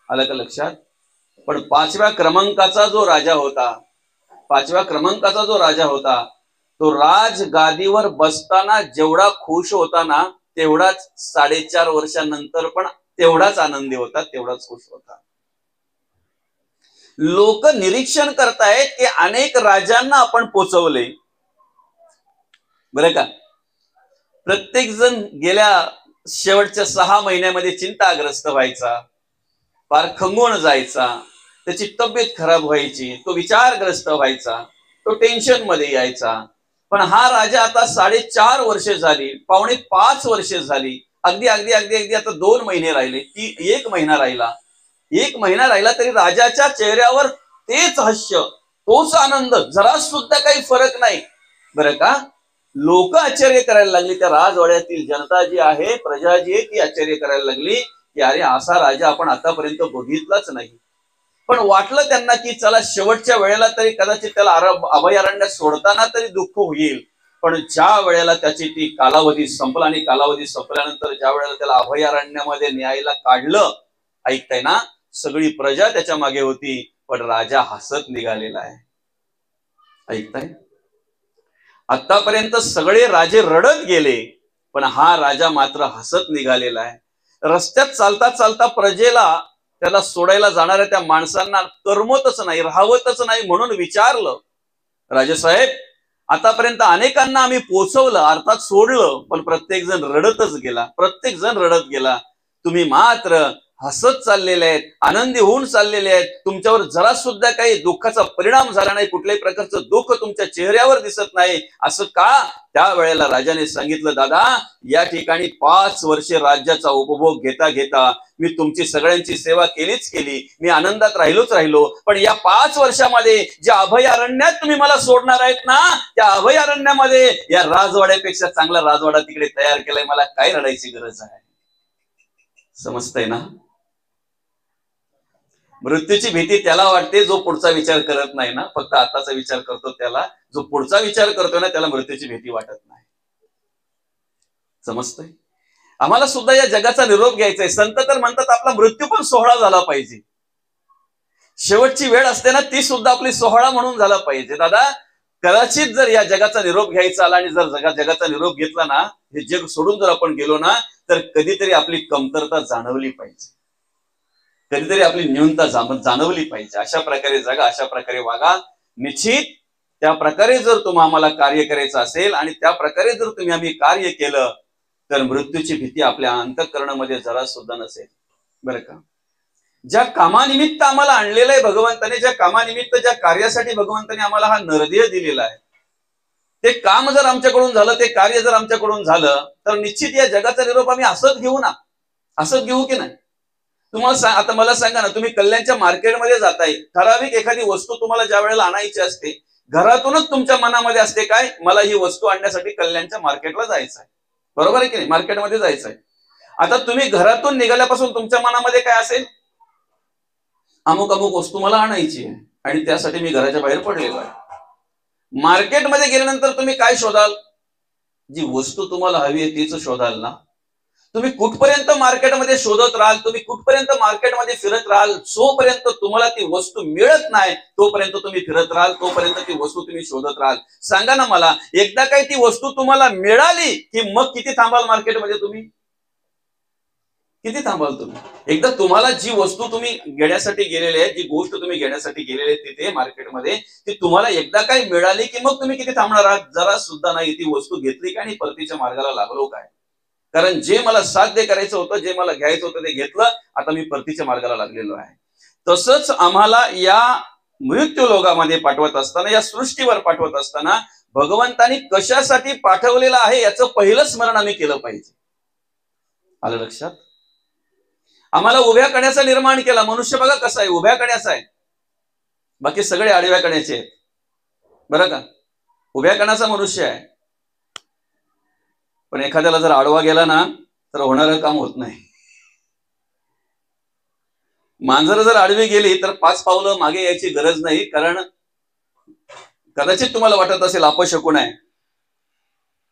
A: आलं का लक्षात? पण 5व्या क्रमांकाचा जो राजा होता, 5व्या क्रमांकाचा जो राजा होता, तो राजगादीवर बसताना जेवढा खुश होता ना, तेवढाच 4.5 वर्षानंतर पण तेवढाच आनंदी होता, तेवढाच खुश होता. लोक निरीक्षण करतायत की अनेक राजांना आपण पोचवले, बरं का? प्रत्येक जण गेल्या शेवटच्या 6 महिन्यामध्ये चिंताग्रस्त व्हायचा, फार खंगून जायचा, त्याची तब्येत खराब व्हायची, तो विचारग्रस्त व्हायचा, तो टेन्शन मध्ये यायचा. पण हा राजा आता 4.5 वर्ष झाली, 4.5 वर्ष झाली, अगदी आता 2 महिने राहिले, 1 महिना राहिला, 1 महिना राहिला तरी राजाच्या चेहऱ्यावर तेच हास्य, तोच आनंद, जरा सुद्धा काही फरक नाही, बरं का? लोक आश्चर्य करायला लागली, त्या राजवाड्यातील जनता जी आहे, प्रजा जी आहे, ती आश्चर्य करायला लागली की अरे, असा राजा आपण आतापर्यंत बघितलाच नाही. पण वाटलं त्यांना की चला शेवटच्या वेळेला तरी कदाचित त्याला अभयारण्यात सोडताना तरी दुःख होईल. पण ज्या वेळेला त्याची ती कालावधी संपला आणि कालावधी संपल्यानंतर ज्या वेळेला त्याला अभयारण्यामध्ये न्यायला काढलं, ऐकताय ना, सगळी प्रजा त्याच्या मागे होती, पण राजा हसत निघालेला आहे. ऐकताय? आतापर्यंत सगळे राजे रडत गेले, पण हा राजा मात्र हसत निघालेला आहे. रस्त्यात चालता चालता प्रजेला, त्याला सोडायला जाणाऱ्या त्या माणसांना करमतच नाही, राहवतच नाही, म्हणून विचारलं, राजेसाहेब, आतापर्यंत अनेकांना आम्ही पोचवलं, अर्थात सोडलं, पण प्रत्येक जण रडतच गेला, प्रत्येक जण रडत गेला. तुम्ही मात्र हसत चाललेले आहेत, आनंदी होऊन चाललेले आहेत, तुमच्यावर जरा सुद्धा काही दुःखाचा परिणाम झाला नाही, कुठल्याही प्रकारचं दुःख तुमच्या चेहऱ्यावर दिसत नाही. असं का? त्यावेळेला राजाने सांगितलं, दादा, या ठिकाणी 5 वर्षे राज्याचा उपभोग घेता घेता मी तुमची सगळ्यांची सेवा केलीच केली, मी आनंदात राहिलो, पण या 5 वर्षामध्ये ज्या अभयारण्यात तुम्ही मला सोडणार आहेत ना, त्या अभयारण्यामध्ये या राजवाड्यापेक्षा चांगला राजवाडा तिकडे तयार केलाय, मला काय रडायची गरज आहे? समजतंय ना? मृत्यूची भीती त्याला वाटते जो पुढचा विचार करत नाही ना, फक्त आताचा विचार करतो त्याला. जो पुढचा विचार करतो ना त्याला मृत्यूची भीती वाटत नाही. समजतंय? आम्हाला सुद्धा या जगाचा निरोप घ्यायचा आहे. संत तर म्हणतात आपला मृत्यू पण सोहळा झाला पाहिजे. शेवटची वेळ असते ना ती सुद्धा आपली सोहळा म्हणून झाला पाहिजे. दादा, कदाचित जर या जगाचा निरोप घ्यायचा आला आणि जर जगाचा निरोप घेतला ना, हे जग सोडून जर आपण गेलो ना, तर कधीतरी आपली कमतरता जाणवली पाहिजे, कधीतरी आपली न्यूनता जाणवली पाहिजे. अशा प्रकारे जगा, अशा प्रकारे वागा. निश्चित त्या प्रकारे जर तुम्हाला आम्हाला कार्य करायचं असेल आणि त्या प्रकारे जर तुम्ही आम्ही कार्य केलं तर मृत्यूची भीती आपल्या अंतःकरणामध्ये जरा सुद्धा नसेल. बरं का? ज्या कामानिमित्त आम्हाला आणलेलं आहे भगवंताने, ज्या कामानिमित्त ज्या कार्यासाठी भगवंताने आम्हाला हा नरदेह दिलेला आहे, ते काम जर आमच्याकडून झालं, ते कार्य जर आमच्याकडून झालं, तर निश्चित या जगाचा निरोप आम्ही असंच घेऊ ना. असंच घेऊ की नाही? तुम्हाला आता मला सांगा ना, तुम्ही कल्याणच्या मार्केटमध्ये जाताय, ठराविक एखादी वस्तू तुम्हाला ज्या वेळेला आणायची असते, घरातूनच तुमच्या मनामध्ये असते काय, मला ही वस्तू आणण्यासाठी कल्याणच्या मार्केटला जायचं आहे. बरोबर आहे की नाही? मार्केटमध्ये जायचं आहे. आता तुम्ही घरातून निघाल्यापासून तुमच्या मनामध्ये काय असेल, अमुक अमुक वस्तू मला आणायची आहे आणि त्यासाठी मी घराच्या बाहेर पडलेलो आहे. मार्केटमध्ये गेल्यानंतर तुम्ही काय शोधाल? जी वस्तू तुम्हाला हवी आहे तीच शोधाल ना. तुम्ही कुठपर्यंत मार्केटमध्ये शोधत राहाल, तुम्ही कुठपर्यंत मार्केटमध्ये फिरत राहाल, जोपर्यंत तुम्हाला ती वस्तू मिळत नाही तोपर्यंत तुम्ही फिरत राहाल, तोपर्यंत ती वस्तू तुम्ही शोधत राहाल. सांगा ना मला, एकदा काही ती वस्तू तुम्हाला मिळाली की मग किती थांबाल मार्केटमध्ये? तुम्ही किती थांबाल? तुम्ही एकदा तुम्हाला जी वस्तू तुम्ही घेण्यासाठी गेलेले आहे, जी गोष्ट तुम्ही घेण्यासाठी गेलेले तिथे मार्केटमध्ये, ती तुम्हाला एकदा काही मिळाली की मग तुम्ही किती थांबणार आहात? जरा सुद्धा नाही. ती वस्तू घेतली का आणि परतीच्या मार्गाला लागलो काय? कारण जे मला साध्य करायचं होतं, जे मला घ्यायचं होतं ते घेतलं, आता मी परतीच्या मार्गाला लागलेलो आहे. तसंच आम्हाला या मृत्यू लोकामध्ये पाठवत असताना, या सृष्टीवर पाठवत असताना भगवंतानी कशासाठी पाठवलेलं आहे याचं पहिलं स्मरण आम्ही केलं पाहिजे. आलं लक्षात? आम्हाला उभ्या कण्याचा निर्माण केला. मनुष्य बघा कसा आहे, उभ्या कण्याचा आहे, बाकी सगळे आडव्या कण्याचे आहेत. बरं का? उभ्या कण्याचा मनुष्य आहे, पण एखाद्याला जर आडवा गेला ना तर होणारं काम होत नाही. मांजर जर आडवी गेली तर 5 पावलं मागे यायची गरज नाही, कारण कदाचित तुम्हाला वाटत असेल अपशकुन आहे,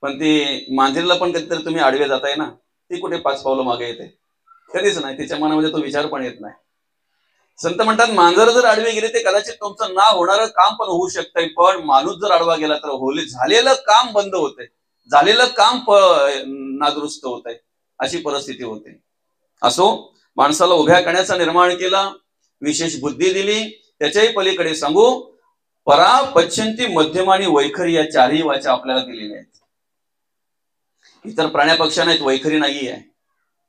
A: पण ती मांजरीला पण कधीतरी तुम्ही आडवे जाताय ना, ती कुठे 5 पावलं मागे येते? कधीच नाही. तिच्या मनामध्ये तो विचार पण येत नाही. संत म्हणतात मांजर जर आडवी गेली ते कदाचित तुमचं ना होणारं काम पण होऊ शकतंय, पण माणूस जर आडवा गेला तर झालेलं काम बंद होतंय, झालेलं काम नादुरुस्त होतंय, अशी परिस्थिती होते. असो, माणसाला उभ्या करण्याचा निर्माण केला, विशेष बुद्धी दिली. त्याच्याही पलीकडे सांगू, परा, पश्चंती, मध्यम आणि वैखरी या चारही वाचा आपल्याला दिलेल्या आहेत. इतर प्राण्या पक्षांना वैखरी नाही आहे,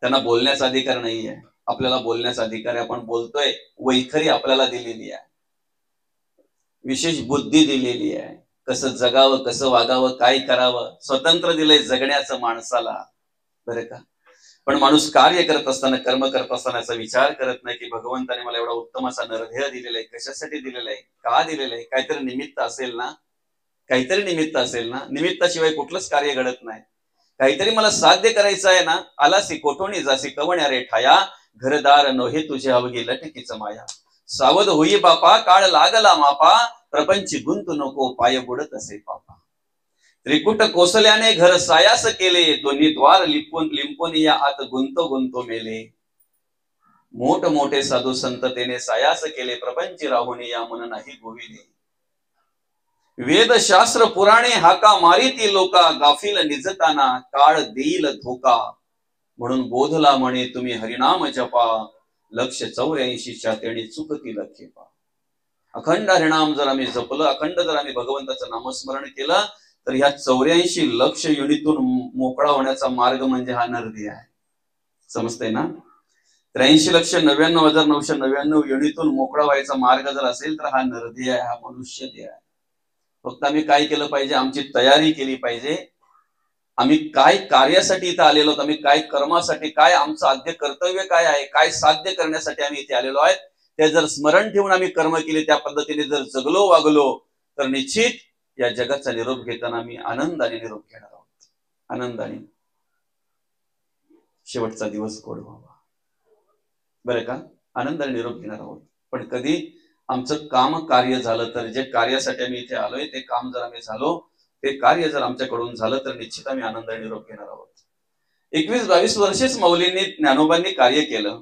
A: त्यांना बोलण्याचा अधिकार नाही आहे. आपल्याला बोलण्याचा अधिकार आहे, आपण बोलतोय. वैखरी आपल्याला दिलेली आहे, विशेष बुद्धी दिलेली आहे. कसं जगावं, कसं वागावं, काय करावं, स्वतंत्र दिलंय जगण्याचं माणसाला. बरं का? पण माणूस कार्य करत असताना, कर्म करत असताना याचा विचार करत नाही की भगवंताने मला एवढा उत्तम असा नरदेह दिलेला आहे, कशासाठी दिलेला आहे, का दिलेला आहे? काहीतरी निमित्त असेल ना, काहीतरी निमित्त असेल ना. निमित्ताशिवाय कुठलंच कार्य घडत नाही. काहीतरी मला साध्य करायचं आहे ना. आलासी कोठोणी जासी कवण्या रे ठाया, घरदार नोहे तुझे अवघी लटकीच माया. सावध होई बापा, काळ लागला मापा, प्रपंची गुंतू नको, पाय बुडत असे पापा. त्रिकुट कोसल्याने घर सायास केले, दोन्ही द्वार लिंपून या आत गुंतो मेले. मोठ मोठे साधू संत तेने सायास केले, प्रपंची राहुनी या मन नाही गोविले. वेद शास्त्र पुराणे हाका मारिती लोका, गाफील निजताना काळ देईल धोका. म्हणून बोधला म्हणे तुम्ही हरिनाम जपा, लक्ष 84 तेणे चुकतील खेपा. अखंड हरिनाम जर आम्ही जपलं, अखंड जर आम्ही भगवंताचं नामस्मरण केलं, तर ह्या 84 लक्ष युनितून मोकळा होण्याचा मार्ग म्हणजे हा नरदेह आहे. समजतंय ना? 83,99,999 युनितून मोकळा व्हायचा मार्ग जर असेल तर हा नरदेह आहे, हा मनुष्य देह आहे. फक्त आम्ही काय केलं पाहिजे? आमची तयारी केली पाहिजे. आम्ही काय कार्यासाठी इथं आलेलो आहोत, आम्ही काय कर्मासाठी, काय आमचं आद्य कर्तव्य काय आहे, काय साध्य करण्यासाठी आम्ही इथे आलेलो आहे, ते जर स्मरण ठेवून आम्ही कर्म केले, त्या पद्धतीने जर जगलो, वागलो, तर निश्चित या जगाचा निरोप घेताना आम्ही आनंदाने निरोप घेणार आहोत. आनंदाने शेवटचा दिवस गोड व्हावा. बरं का? आनंदाने निरोप घेणार आहोत. पण कधी आमचं काम कार्य झालं तर, जे कार्यासाठी आम्ही इथे आलोय ते काम जर आम्ही झालो, ते कार्य जर आमच्याकडून झालं तर निश्चित आम्ही आनंदाने निरोप घेणार आहोत. 21-22 वर्षेच माऊलींनी ज्ञानोबांनी कार्य केलं.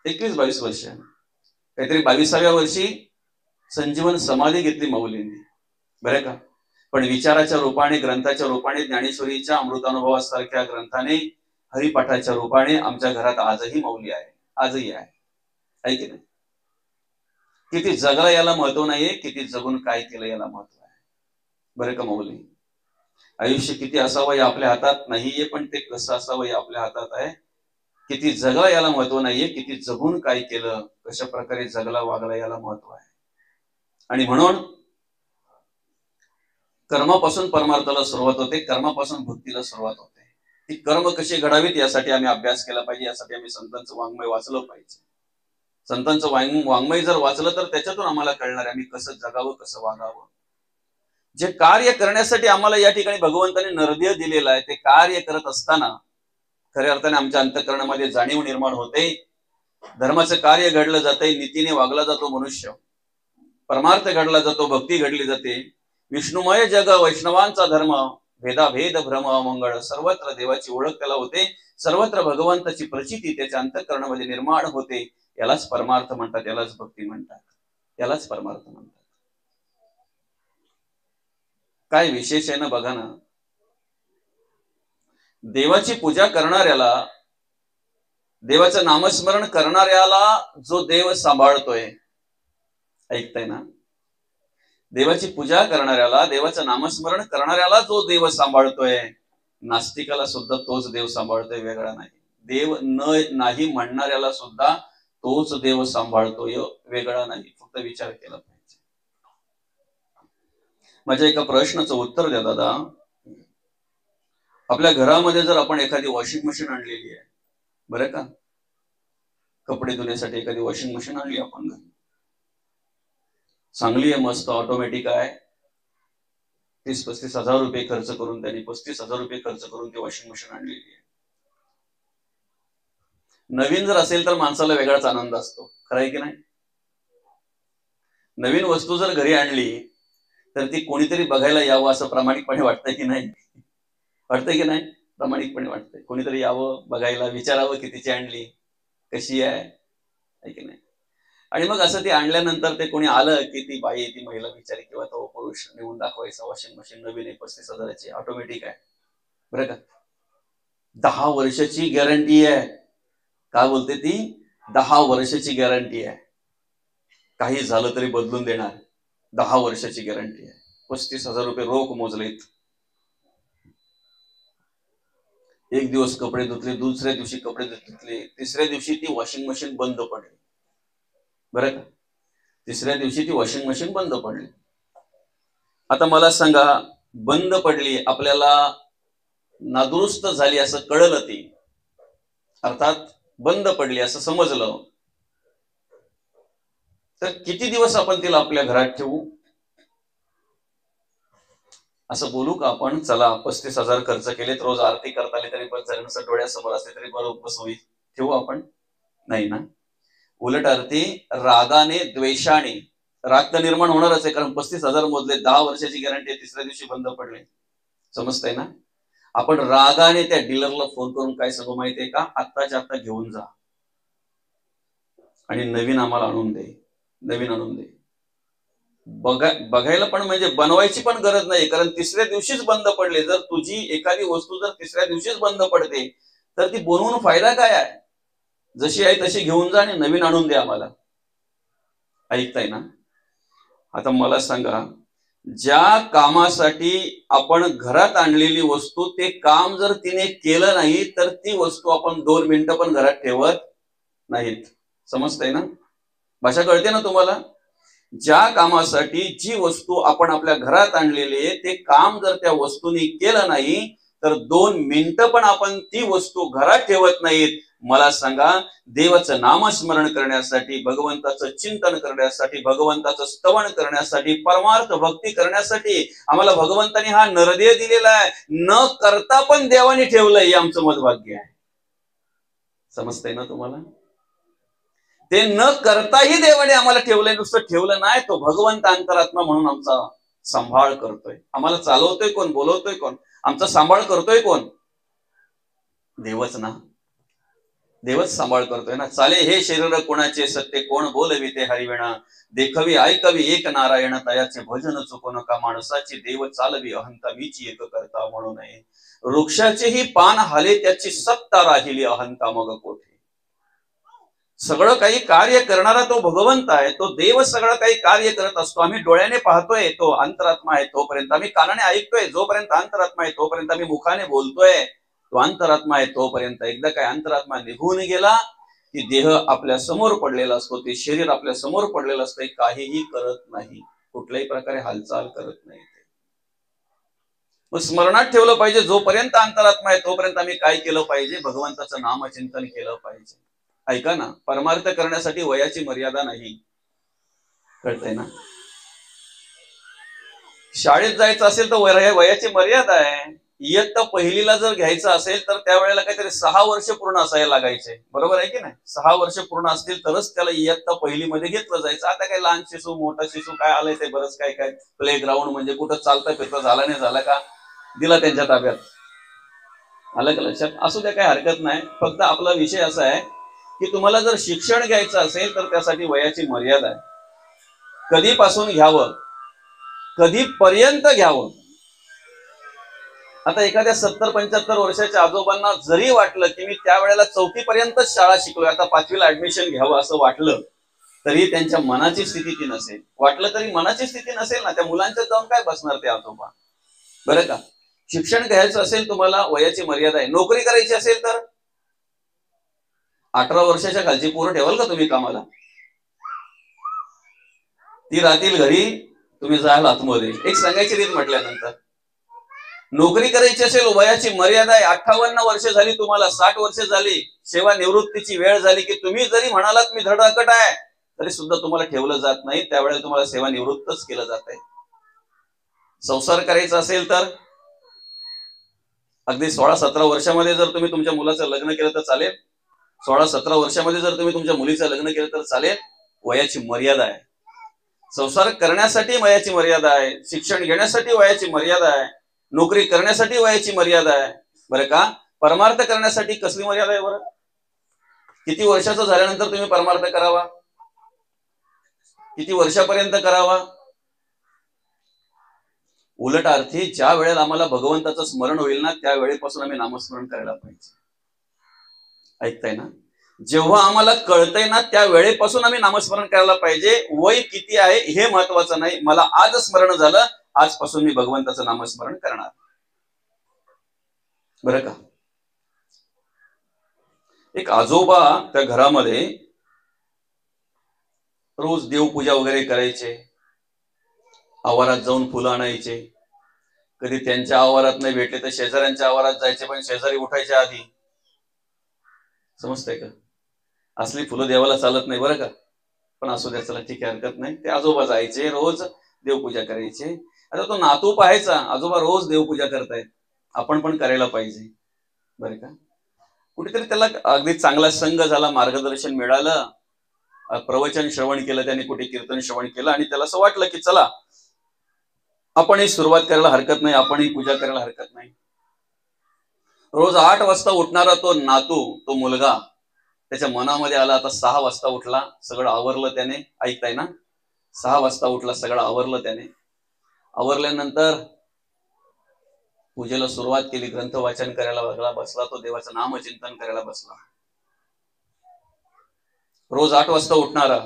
A: 21-22 वर्ष, काहीतरी 22व्या वर्षी संजीवन समाधी घेतली माऊलींनी, बरं का. पण विचाराच्या रूपाने, ग्रंथाच्या रूपाने, ज्ञानेश्वरीच्या अमृतानुभवासारख्या ग्रंथाने, हरिपाठाच्या रूपाने आमच्या घरात आजही माऊली आहे, आजही आहे की नाही. किती जगला याला महत्व नाहीये, किती जगून काय केलं याला महत्व आहे, बरं का माऊली. आयुष्य किती असावं हे आपल्या हातात नाहीये, पण ते कसं असावं हे आपल्या हातात आहे. किती जगला याला महत्व नाहीये, किती जगून काय केलं, कशा प्रकारे जगला वागला याला महत्व आहे. आणि म्हणून कर्मापासून परमार्थाला सुरुवात होते, कर्मापासून भक्तीला सुरुवात होते. ती कर्म कशी घडावीत यासाठी आम्ही अभ्यास केला पाहिजे, यासाठी आम्ही संतांचं वाङ्मय वाचलं पाहिजे. संतांचं वाङ्मय जर वाचलं तर त्याच्यातून आम्हाला कळणार आहे आम्ही कसं जगावं, कसं वागावं. जे कार्य करण्यासाठी आम्हाला या ठिकाणी भगवंताने नरदेह दिलेला आहे, ते कार्य करत असताना खऱ्या अर्थाने आमच्या अंतःकरणामध्ये जाणीव निर्माण होते. धर्माचं कार्य घडलं जाते, नीतीने वागला जातो मनुष्य, परमार्थ घडला जातो, भक्ती घडली जाते. विष्णुमय जग वैष्णवांचा धर्म, भेदाभेद भ्रम मंगळ, सर्वत्र देवाची ओळख त्याला होते, सर्वत्र भगवंताची प्रचिती त्याच्या अंतःकरणामध्ये निर्माण होते. यालाच परमार्थ म्हणतात, यालाच भक्ती म्हणतात, यालाच परमार्थ म्हणतात. काय विशेष आहे ना, बघा ना. देवाची पूजा करणाऱ्याला, देवाचं नामस्मरण करणाऱ्याला जो देव सांभाळतोय, ऐकताय ना, देवाची पूजा करणाऱ्याला, देवाचं नामस्मरण करणाऱ्याला जो देव सांभाळतोय, नास्तिकाला सुद्धा तोच देव सांभाळतोय, वेगळा नाही. देव नाही म्हणणाऱ्याला सुद्धा तोच देव सांभाळतोय, वेगळा नाही. फक्त विचार केला पाहिजे. माझ्या एका प्रश्नाचं उत्तर द्या दादा. आपल्या घरामध्ये जर आपण एखादी वॉशिंग मशीन आणलेली आहे, बरं का, कपडे धुण्यासाठी एखादी वॉशिंग मशीन आणली आपण घरी, चांगली आहे, मस्त ऑटोमॅटिक आहे, 30-35 हजार रुपये खर्च करून, त्यांनी 35 हजार रुपये खर्च करून ती वॉशिंग मशीन आणलेली आहे. नवीन जर असेल तर माणसाला वेगळाच आनंद असतो, खरं आहे की नाही. नवीन वस्तू जर घरी आणली तर ती कोणीतरी बघायला यावं असं प्रामाणिकपणे वाटतंय की नाही, वाटतंय की नाही, प्रामाणिकपणे वाटतंय. कोणीतरी यावं, बघायला, विचारावं कितीची आणली, कशी आहे की नाही. आणि मग असं ती आणल्यानंतर ते कोणी आलं की ती बाई, ती महिला बिचारी किंवा तो पुरुष नेऊन दाखवायचा, वॉशिंग मशीन नवीन आहे, 35 हजाराची, ऑटोमॅटिक आहे, बरं का, 10 वर्षाची गॅरंटी आहे. काय बोलते ती, 10 वर्षाची गॅरंटी आहे, काही झालं तरी बदलून देणार, 10 वर्षाची गॅरंटी आहे. 35 हजार रुपये रोख मोजलेत. एक दिवस कपडे धुतले, दुसऱ्या दिवशी कपडे धुतले, तिसऱ्या दिवशी ती वॉशिंग मशीन बंद पडली, बरं का, तिसऱ्या दिवशी ती वॉशिंग मशीन बंद पडली. आता मला सांगा, बंद पडली, आपल्याला नादुरुस्त झाली असं कळलं, ती अर्थात बंद पडली असं समजलं, तर किती दिवस आपण तिला आपल्या घरात ठेवू? असं बोलू का आपण, चला 35 हजार खर्च केलेत, रोज आरती करता आली तरी पण चालेल, डोळ्यासमोर असते तरी बरोबर होईल, ठेवू आपण? नाही ना. उलट आरती रागाने, द्वेषाने, राग तर निर्माण होणारच आहे, कारण 35 हजार मोजले, 10 वर्षाची गॅरंटी आहे, तिसऱ्या दिवशी बंद पडले, समजतंय ना. आपण रागाने त्या डीलरला फोन करून काय सांगू माहितीये का, आत्ताच्या आत्ता घेऊन जा आणि नवीन आम्हाला आणून दे, नवीन आणून दे. बघायला पण म्हणजे बनवायची पण गरज नाही, कारण तिसऱ्या दिवशीच बंद पडले. जर तुझी एखादी वस्तू जर तिसऱ्या दिवशीच बंद पडते तर ती बनवून फायदा काय आहे? जशी आहे तशी घेऊन जा आणि नवीन आणून दे आम्हाला. ऐकताय ना. आता मला सांगा, ज्या कामासाठी आपण घरात आणलेली वस्तू, ते काम जर तिने केलं नाही तर ती वस्तू आपण 2 मिनिटं पण घरात ठेवत नाहीत. समजतंय ना, भाषा कळते ना तुम्हाला. ज्या कामासाठी जी वस्तू आपण आपल्या घरात आणलेली आहे, ते काम जर त्या वस्तूने केलं नाही तर 2 मिनिटं पण आपण ती वस्तू घरात ठेवत नाहीत. मला सांगा, देवाचं नामस्मरण करण्यासाठी, भगवंताचं चिंतन करण्यासाठी, भगवंताचं स्तवन करण्यासाठी, परमार्थ भक्ती करण्यासाठी आम्हाला भगवंताने हा नरदेह दिलेला आहे. न करता पण देवाने ठेवलंय, हे आमचं मधभाग्य आहे. समजतंय ना तुम्हाला. ते न करताही देवाने आम्हाला ठेवलंय. नुसतं ठेवलं नाही, तो भगवंत अंतरात्मा म्हणून आमचा सांभाळ करतोय. आम्हाला चालवतोय कोण, बोलवतोय कोण, आमचा सांभाळ करतोय कोण? देवच ना. देवच सांभाळ करतोय ना. चाले हे शरीर कोणाचे, सत्य कोण बोलवी ते हरिविणा, देखवी ऐकवी एक नारायण, तयाचे भजन चुको नका, माणसाची देव चालवी अहंता मीची एक करता म्हणू नये, वृक्षाचेही पान हाले त्याची सत्ता राहिली अहंता मग कोठे. सगळं काही कार्य करणारा तो भगवंत आहे, तो देव सगळं काही कार्य करत असतो. आम्ही डोळ्याने पाहतोय, तो अंतरात्मा आहे तोपर्यंत, आम्ही कानाने ऐकतोय जोपर्यंत अंतरात्मा आहे तोपर्यंत, आम्ही मुखाने बोलतोय तो अंतरात्मा आहे तोपर्यंत. एकदा काय अंतरात्मा निघून गेला की देह आपल्या समोर पडलेला असतो, ते शरीर आपल्या समोर पडलेलं असतं, काहीही करत नाही, कुठल्याही प्रकारे हालचाल करत नाही. मग स्मरणात ठेवलं पाहिजे, जोपर्यंत अंतरात्मा आहे तोपर्यंत आम्ही काय केलं पाहिजे? भगवंताचं नामचिंतन केलं पाहिजे. ऐका ना, परमार्थ करण्यासाठी वयाची मर्यादा नाही, कळतंय ना. शाळेत जायचं असेल तर वयाची मर्यादा आहे. इयत्ता पहिलीला जर घ्यायचं असेल तर त्यावेळेला काहीतरी 6 वर्ष पूर्ण असायला लागायचे, बरोबर आहे की नाही? 6 वर्ष पूर्ण असतील तरच त्याला इयत्ता पहिलीमध्ये घेतलं जायचं. आता काय लहान शिशू, मोठा शिशू काय आलंय ते बरंच काय काय. प्ले ग्राउंड म्हणजे कुठं चालता फिरता झाला नाही झाला का, दिला त्यांच्या ताब्यात. आलं का लक्षात? असू द्या, काय हरकत नाही. फक्त आपला विषय असा आहे की तुम्हाला जर शिक्षण घ्यायचं असेल तर त्यासाठी वयाची मर्यादा आहे. कधीपासून घ्यावं, कधीपर्यंत घ्यावं. आता एखाद्या 70-75 वर्षाच्या आजोबांना जरी वाटलं की मी त्यावेळेला 4थी पर्यंतच शाळा शिकलोय, आता 5वीला ऍडमिशन घ्यावं असं वाटलं, तरी त्यांच्या मनाची स्थिती ती नसेल. वाटलं तरी मनाची स्थिती नसेल ना, त्या मुलांच्या जाऊन काय बसणार ते आजोबा, बरं का. शिक्षण घ्यायचं असेल तुम्हाला वयाची मर्यादा आहे. नोकरी करायची असेल तर 18 वर्षाच्या खालची पोरं ठेवाल का तुम्ही कामाला? ती राहतील घरी, तुम्ही जाल आतमध्ये. एक सांगायची रीत म्हटल्यानंतर. नोकरी करायची असेल वयाची मर्यादा आहे. 58 वर्ष झाली तुम्हाला, 60 वर्ष झाली, सेवा निवृत्तीची वेळ झाली की तुम्ही जरी म्हणालात मी धडाकट आहे तरी सुद्धा तुम्हाला ठेवलं जात नाही. त्यावेळेला तुम्हाला सेवा निवृत्तच केलं जात आहे. संसार करायचा असेल तर अगदी 16-17 वर्षामध्ये जर तुम्ही तुमच्या मुलाचं लग्न केलं तर चालेल. 16-17 वर्षामध्ये जर तुम्ही तुमच्या मुलीचं लग्न केलं तर चालेल. वयाची मर्यादा आहे. संसार करण्यासाठी वयाची मर्यादा आहे, शिक्षण घेण्यासाठी वयाची मर्यादा आहे, नोकरी करण्यासाठी वयाची मर्यादा आहे, बरं का. परमार्थ करण्यासाठी कसली मर्यादा आहे बरं? किती वर्षाचं झाल्यानंतर तुम्ही परमार्थ करावा? किती वर्षापर्यंत करावा? उलट अर्थी ज्या वेळेला आम्हाला भगवंताचं स्मरण होईल ना, त्या वेळेपासून आम्ही नामस्मरण करायला पाहिजे. ऐकताय ना? जेव्हा आम्हाला कळतंय ना त्या वेळेपासून आम्ही नामस्मरण करायला पाहिजे. वय किती आहे हे महत्वाचं नाही, मला आज स्मरण झालं, आजपासून मी भगवंताचं नामस्मरण करणार, बरं का. एक आजोबा त्या घरामध्ये रोज देवपूजा वगैरे करायचे, आवारात जाऊन फुलं आणायचे. कधी त्यांच्या आवारात नाही भेटले तर शेजाऱ्यांच्या आवारात जायचे, पण शेजारी उठायच्या आधी. समजतंय का? असली फुलं देवाला चालत नाही, बरं का. पण असू द्या, चला ठीक आहे, हरकत नाही. ते आजोबा जायचे, रोज देवपूजा करायचे. आता तो नातू पाहायचा, आजोबा रोज देवपूजा करतायत, आपण पण करायला पाहिजे, बरं का. कुठेतरी त्याला अगदी चांगला संघ झाला, मार्गदर्शन मिळालं, प्रवचन श्रवण केलं त्याने, कुठे कीर्तन श्रवण केलं, आणि त्याला असं वाटलं की चला आपणही सुरुवात करायला हरकत नाही, आपणही पूजा करायला हरकत नाही. रोज 8 वाजता उठणारा तो नातू, तो मुलगा, त्याच्या मनामध्ये आला आता 6 वाजता उठला, सगळं आवरलं त्याने. ऐकताय ना? 6 वाजता उठला, सगळं आवरलं त्याने. आवरल्यानंतर पूजेला सुरुवात केली, ग्रंथ वाचन करायला लागला, बसला, तो देवाचं नामचिंतन करायला बसला. रोज 8 वाजता उठणारा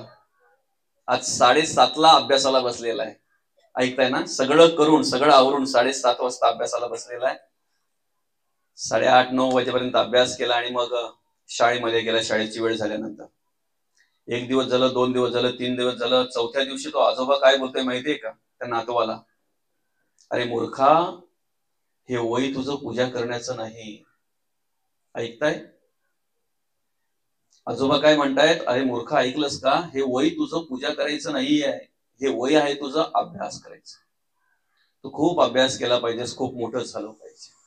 A: आज 7:30ला अभ्यासाला बसलेला आहे. ऐकताय ना? सगळं करून, सगळं आवरून 7:30 वाजता अभ्यासाला बसलेला आहे. 8:30-9 वाजेपर्यंत अभ्यास केला आणि मग शाळेमध्ये गेला. शाळेची वेळ झाल्यानंतर 1 दिवस झालं, 2 दिवस झालं, 3 दिवस झालं. 4थ्या दिवशी तो आजोबा काय बोलतोय माहितीये का त्या नातवाला? अरे मूर्खा, हे वय तुझं पूजा करण्याचं नाही. ऐकताय? आजोबा काय म्हणतायत? अरे मूर्खा, ऐकलंस का? हे वय तुझं पूजा करायचं नाही आहे, हे वय आहे तुझं अभ्यास करायचं. तू खूप अभ्यास केला पाहिजेस, खूप मोठं झालं पाहिजे.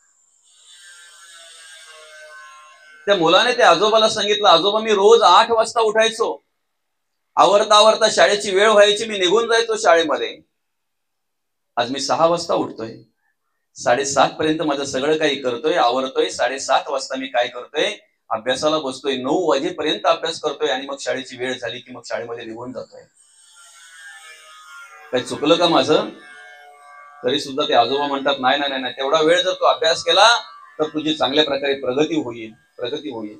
A: त्या मुलाने त्या आजोबाला सांगितलं, आजोबा मी रोज 8 वाजता उठायचो, आवरता आवरता शाळेची वेळ व्हायची, मी निघून जायचो शाळेमध्ये. आज मी 6 वाजता उठतोय, 7:30 पर्यंत माझं सगळं काही करतोय, आवरतोय. 7:30 वाजता मी काय करतोय, अभ्यासाला बसतोय. 9 वाजेपर्यंत अभ्यास करतोय आणि मग शाळेची वेळ झाली की मग शाळेमध्ये निघून जातोय. काही चुकलं का माझं? तरी सुद्धा ते आजोबा म्हणतात, नाही नाही नाही, तेवढा वेळ जर तू अभ्यास केला तर तुझी चांगल्या प्रकारे प्रगती होईल.